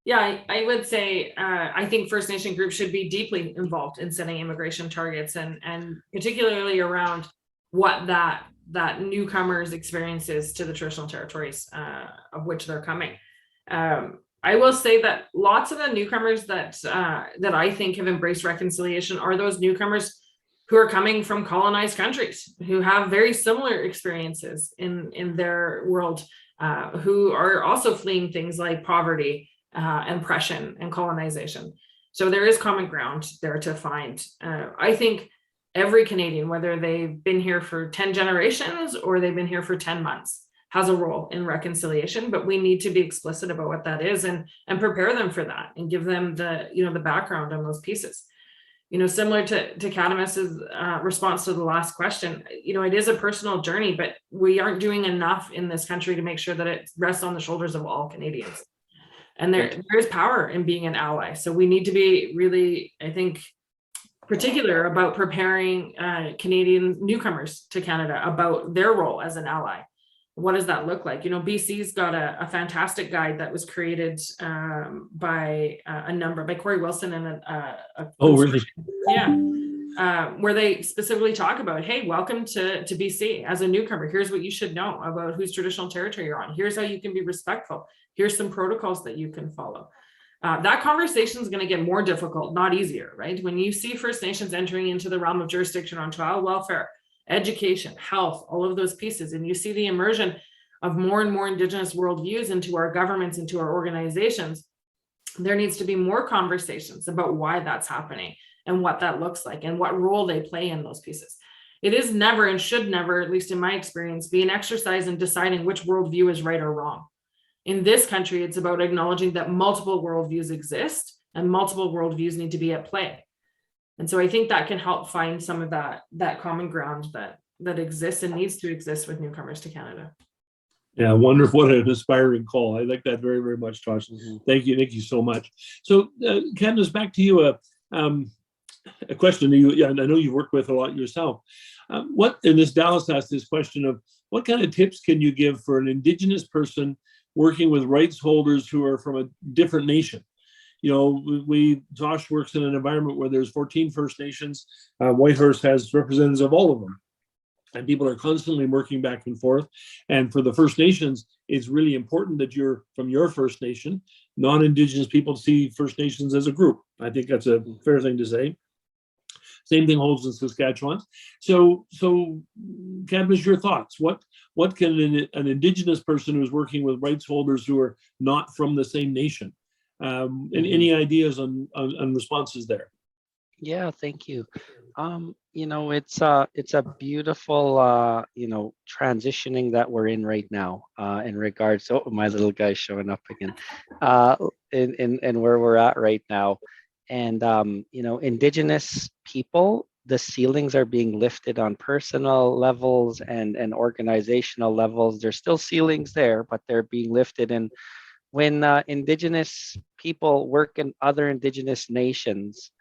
Yeah, I would say I think First Nation groups should be deeply involved in setting immigration targets and particularly around what that newcomers' experiences to the traditional territories of which they're coming. I will say that lots of the newcomers that I think have embraced reconciliation are those newcomers who are coming from colonized countries, who have very similar experiences in their world, who are also fleeing things like poverty, oppression and colonization. So there is common ground there to find. I think every Canadian, whether they've been here for 10 generations or they've been here for 10 months, has a role in reconciliation, but we need to be explicit about what that is and prepare them for that and give them the background on those pieces. Similar to Cadmus's response to the last question, it is a personal journey, but we aren't doing enough in this country to make sure that it rests on the shoulders of all Canadians. And there is power in being an ally. So we need to be really, I think, particular about preparing Canadian newcomers to Canada about their role as an ally. What does that look like? You know, BC's got a fantastic guide that was created by Corey Wilson and Oh, really? where they specifically talk about, hey, welcome to BC as a newcomer. Here's what you should know about whose traditional territory you're on. Here's how you can be respectful. Here's some protocols that you can follow. That conversation is going to get more difficult, not easier, right? When you see First Nations entering into the realm of jurisdiction on child welfare, education, health, all of those pieces, and you see the immersion of more and more Indigenous worldviews into our governments, into our organizations, there needs to be more conversations about why that's happening and what that looks like and what role they play in those pieces. It is never and should never, at least in my experience, be an exercise in deciding which worldview is right or wrong. In this country, it's about acknowledging that multiple worldviews exist and multiple worldviews need to be at play. And so I think that can help find some of that common ground that exists and needs to exist with newcomers to Canada. Yeah, wonderful. What an inspiring call. I like that very, very much, Tosh. Thank you so much. So, Cadmus, back to you. A question to you. I know you've worked with a lot yourself. Dallas asked this question of what kind of tips can you give for an Indigenous person working with rights holders who are from a different nation? You know, Tosh works in an environment where there's 14 First Nations. Whitehurst has representatives of all of them. And people are constantly working back and forth. And for the First Nations, it's really important that you're from your First Nation. Non-Indigenous people see First Nations as a group. I think that's a fair thing to say. Same thing holds in Saskatchewan. So Cadmus, your thoughts. What can an Indigenous person who's working with rights holders who are not from the same nation? And any ideas on responses there? Yeah, thank you. You know, it's a beautiful transitioning that we're in right now in regards to my little guy's showing up again in where we're at right now. And Indigenous people, the ceilings are being lifted on personal levels and organizational levels. There's still ceilings there, but they're being lifted. And when Indigenous people work in other Indigenous nations,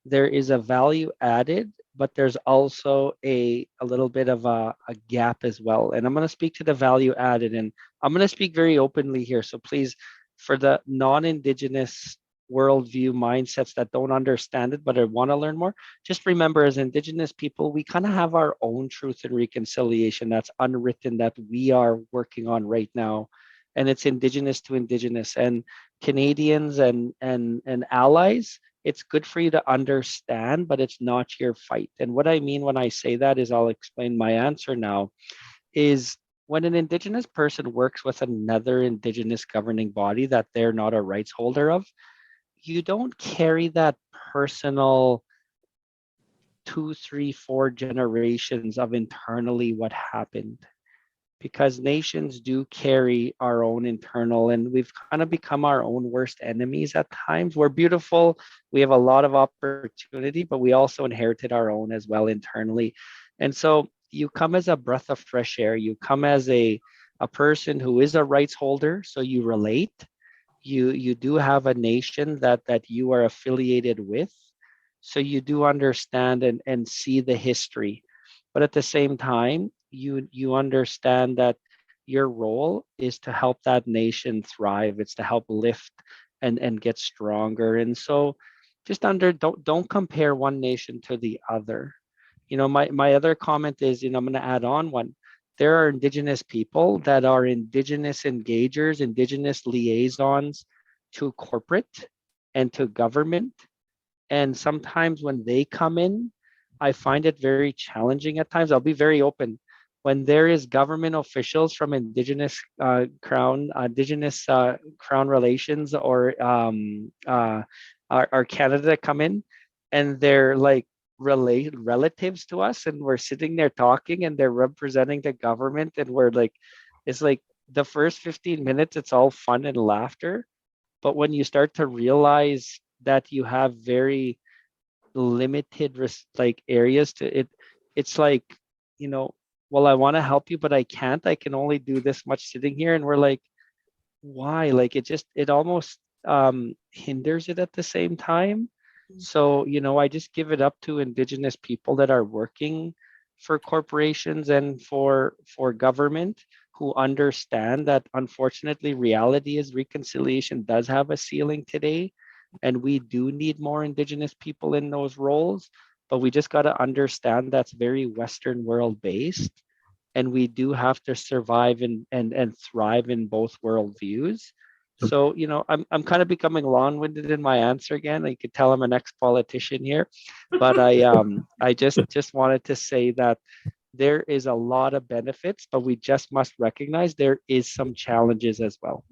there is a value added, but there's also a little bit of a gap as well. And I'm going to speak to the value added, and I'm going to speak very openly here. So please, for the non-Indigenous worldview mindsets that don't understand it, but I want to learn more, just remember, as Indigenous people, we kind of have our own truth and reconciliation that's unwritten that we are working on right now. And it's Indigenous to Indigenous, and Canadians and allies. It's good for you to understand, but it's not your fight. And what I mean when I say that is, I'll explain my answer now, is when an Indigenous person works with another Indigenous governing body that they're not a rights holder of, you don't carry that personal 2, 3, 4 generations of internally what happened. Because nations do carry our own internal, and we've kind of become our own worst enemies at times. We're beautiful, we have a lot of opportunity, but we also inherited our own as well internally. And so you come as a breath of fresh air, you come as a person who is a rights holder, so you relate. You do have a nation that you are affiliated with, so you do understand and see the history. But at the same time, you understand that your role is to help that nation thrive. It's to help lift and get stronger. And so just don't compare one nation to the other. You know, my other comment is, I'm going to add on one. There are Indigenous people that are Indigenous engagers, Indigenous liaisons to corporate and to government. And sometimes when they come in, I find it very challenging at times. I'll be very open. When there is government officials from Indigenous Crown relations or our Canada come in, and they're like relatives to us, and we're sitting there talking, and they're representing the government, and we're like, it's like the first 15 minutes, it's all fun and laughter. But when you start to realize that you have very limited areas to it, it's like, well, I want to help you, but I can't. I can only do this much sitting here. And we're like, why? Like it almost hinders it at the same time. So, I just give it up to Indigenous people that are working for corporations and for government, who understand that unfortunately reality is reconciliation does have a ceiling today, and we do need more Indigenous people in those roles. But we just got to understand that's very Western world based, and we do have to survive and thrive in both worldviews. So, I'm kind of becoming long-winded in my answer again. You could tell I'm an ex-politician here, but I just wanted to say that there is a lot of benefits, but we just must recognize there is some challenges as well.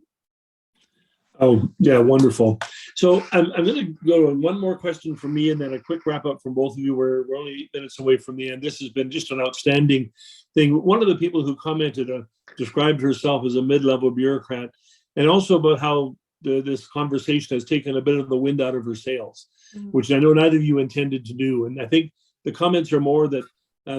Oh, yeah, wonderful. So I'm going to go to one more question from me and then a quick wrap up from both of you. We're only 8 minutes away from the end. This has been just an outstanding thing. One of the people who commented described herself as a mid-level bureaucrat, and also about how this conversation has taken a bit of the wind out of her sails, which I know neither of you intended to do. And I think the comments are more that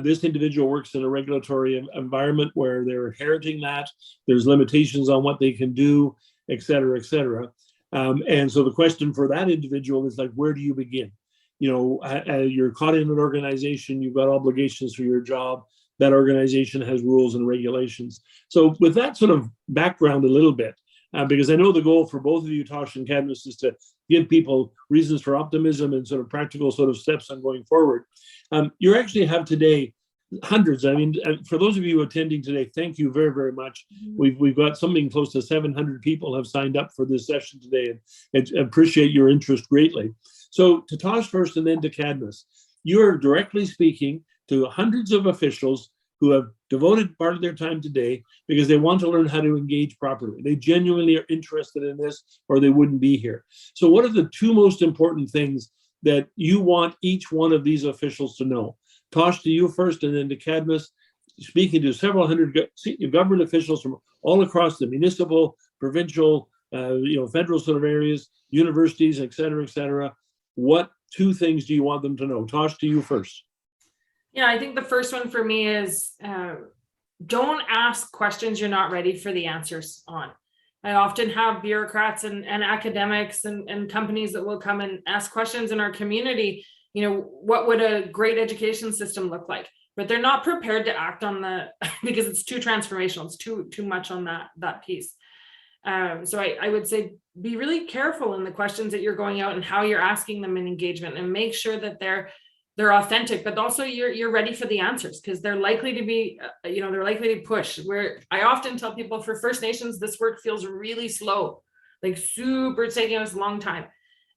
this individual works in a regulatory environment where they're inheriting that. There's limitations on what they can do, et cetera, et cetera. And so the question for that individual is like, where do you begin? You're caught in an organization, you've got obligations for your job. That organization has rules and regulations. So with that sort of background a little bit, because I know the goal for both of you, Tosh and Cadmus, is to give people reasons for optimism and sort of practical sort of steps on going forward. You actually have today hundreds. I mean, for those of you attending today, thank you very, very much. We've got something close to 700 people have signed up for this session today, and appreciate your interest greatly. So to Tosh first and then to Cadmus, you are directly speaking to hundreds of officials who have devoted part of their time today because they want to learn how to engage properly. They genuinely are interested in this, or they wouldn't be here. So what are the two most important things that you want each one of these officials to know? Tosh, to you first, and then to Cadmus, speaking to several hundred government officials from all across the municipal, provincial, federal sort of areas, universities, et cetera. What two things do you want them to know? Tosh, to you first. Yeah, I think the first one for me is don't ask questions you're not ready for the answers on. I often have bureaucrats and academics and companies that will come and ask questions in our community. What would a great education system look like? But they're not prepared to act on because it's too transformational. It's too much on that piece. So I would say be really careful in the questions that you're going out and how you're asking them in engagement, and make sure that they're authentic, but also you're ready for the answers, because they're likely to be, they're likely to push. Where I often tell people, for First Nations, this work feels really slow, like super taking us a long time.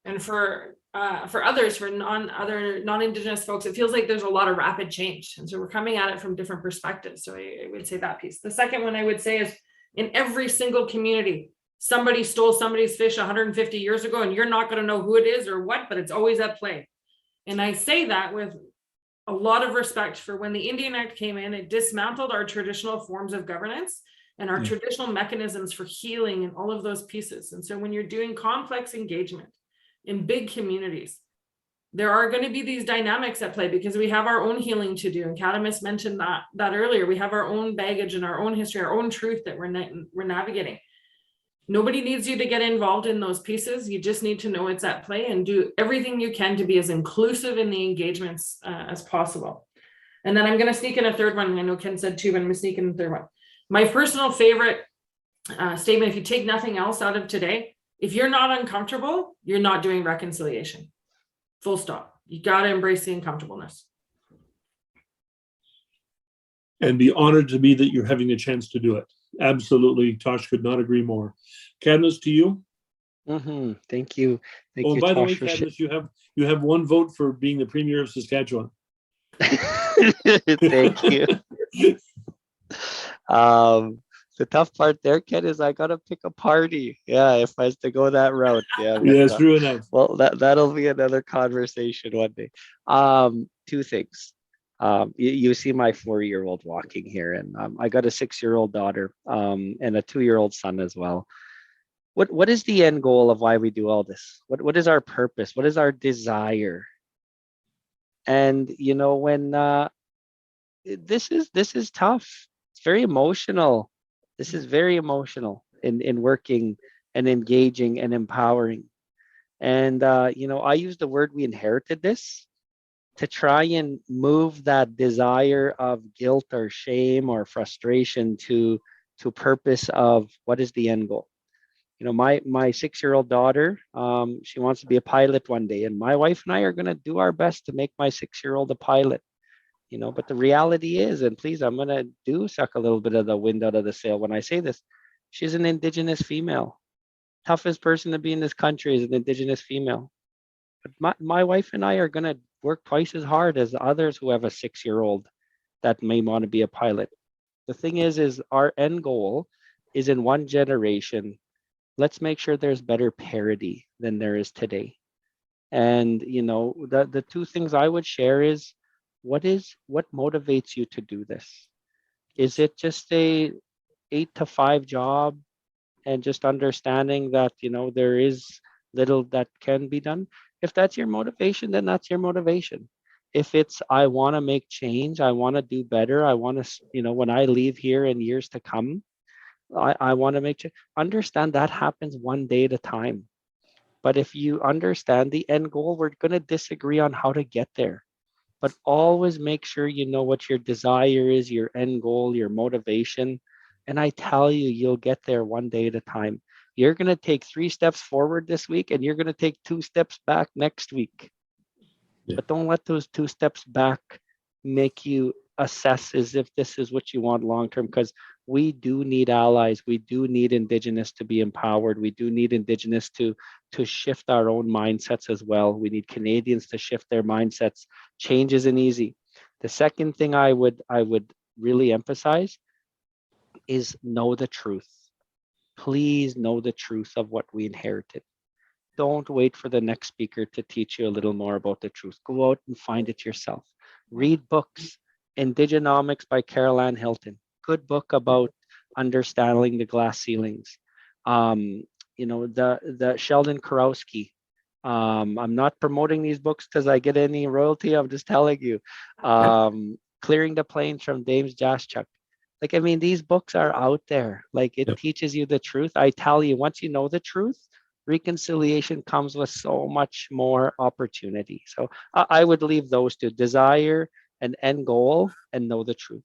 And for others, for other non-Indigenous folks, it feels like there's a lot of rapid change. And so we're coming at it from different perspectives. So I would say that piece. The second one I would say is, in every single community, somebody stole somebody's fish 150 years ago, and you're not going to know who it is or what, but it's always at play. And I say that with a lot of respect for when the Indian Act came in, it dismantled our traditional forms of governance and our traditional mechanisms for healing and all of those pieces. And so when you're doing complex engagement in big communities, there are going to be these dynamics at play, because we have our own healing to do. And Cadmus mentioned that earlier. We have our own baggage and our own history, our own truth that we're navigating. Nobody needs you to get involved in those pieces. You just need to know it's at play and do everything you can to be as inclusive in the engagements as possible. And then I'm going to sneak in a third one. I know Ken said two, but I'm going to sneak in a third one. My personal favorite statement, if you take nothing else out of today, if you're not uncomfortable, you're not doing reconciliation. Full stop. You got to embrace the uncomfortableness. And be honored to be that you're having a chance to do it. Absolutely. Tosh could not agree more. Cadmus, to you. Thank you. Thank you, by the Tosh, way, Cadmus, you have one vote for being the Premier of Saskatchewan. Thank you. The tough part there, Ken, is I gotta pick a party. Yeah, if I was to go that route. Yeah. Yes, true enough. Well, that'll be another conversation one day. Two things. You see my 4-year-old walking here, and I got a 6-year-old daughter and a 2-year-old son as well. What is the end goal of why we do all this? What is our purpose? What is our desire? And when this is tough. It's very emotional. This is very emotional in working and engaging and empowering. And, I use the word we inherited this to try and move that desire of guilt or shame or frustration to purpose of what is the end goal. My 6-year-old daughter, she wants to be a pilot one day, and my wife and I are going to do our best to make my 6-year-old a pilot. But the reality is, and please, I'm going to suck a little bit of the wind out of the sail when I say this, she's an Indigenous female. Toughest person to be in this country is an Indigenous female. But my wife and I are going to work twice as hard as others who have a 6-year-old that may want to be a pilot. The thing is our end goal is in one generation. Let's make sure there's better parity than there is today. And, the two things I would share is what motivates you to do this? Is it just a 8-to-5 job and just understanding that, there is little that can be done? If that's your motivation, then that's your motivation. If it's, I want to make change, I want to do better, I want to, when I leave here in years to come, I want to make change. Understand that happens one day at a time. But if you understand the end goal, we're going to disagree on how to get there. But always make sure you know what your desire is, your end goal, your motivation. And I tell you, you'll get there one day at a time. You're going to take 3 steps forward this week, and you're going to take 2 steps back next week. Yeah. But don't let those 2 steps back make you assess as if this is what you want long-term, because we do need allies. We do need Indigenous to be empowered. We do need Indigenous to shift our own mindsets as well. We need Canadians to shift their mindsets. Change isn't easy. The second thing I would really emphasize is know the truth. Please know the truth of what we inherited. Don't wait for the next speaker to teach you a little more about the truth. Go out and find it yourself. Read books. Indigenomics by Carol Ann Hilton. Good book about understanding the glass ceilings. The Sheldon Karowski. I'm not promoting these books because I get any royalty. I'm just telling you. Clearing the Plains from James Jaschuk. These books are out there. It teaches you the truth. I tell you, once you know the truth, reconciliation comes with so much more opportunity. So I would leave those two: desire, an end goal, and know the truth.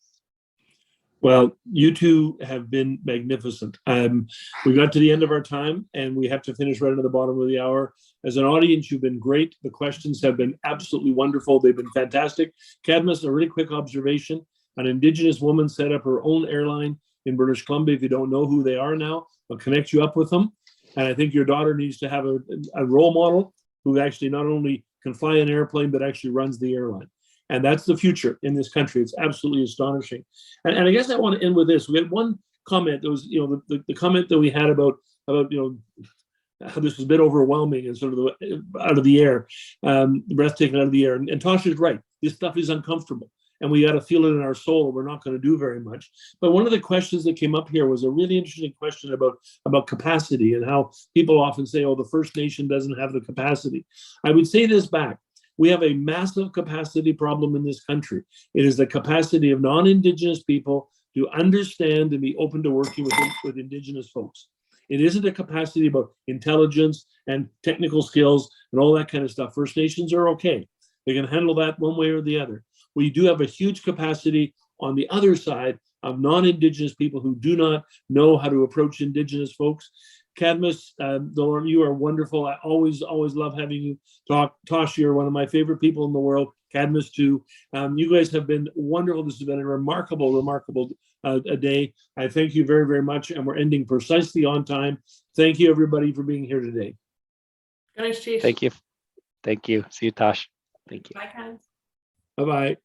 Well, you two have been magnificent. We got to the end of our time, and we have to finish right at the bottom of the hour. As an audience, you've been great. The questions have been absolutely wonderful. They've been fantastic. Cadmus, a really quick observation. An Indigenous woman set up her own airline in British Columbia. If you don't know who they are now, I'll connect you up with them. And I think your daughter needs to have a role model who actually not only can fly an airplane, but actually runs the airline. And that's the future in this country. It's absolutely astonishing. And I guess I want to end with this. We had one comment that was, the comment that we had about how this was a bit overwhelming and sort of out of the air, the breath taken out of the air. And Tosh is right. This stuff is uncomfortable. And we got to feel it in our soul. We're not going to do very much. But one of the questions that came up here was a really interesting question about capacity and how people often say, oh, the First Nation doesn't have the capacity. I would say this back. We have a massive capacity problem in this country. It is the capacity of non-Indigenous people to understand and be open to working with Indigenous folks. It isn't a capacity about intelligence and technical skills and all that kind of stuff. First Nations are okay. They can handle that one way or the other. We do have a huge capacity on the other side of non-Indigenous people who do not know how to approach Indigenous folks. Cadmus, Delorme, you are wonderful. I always love having you talk. Tosh, you're one of my favorite people in the world. Cadmus, too. You guys have been wonderful. This has been a remarkable day. I thank you very, very much. And we're ending precisely on time. Thank you, everybody, for being here today. Nice, Chief. Thank you. Thank you. See you, Tosh. Thank you. Bye, Cadmus. Bye-bye.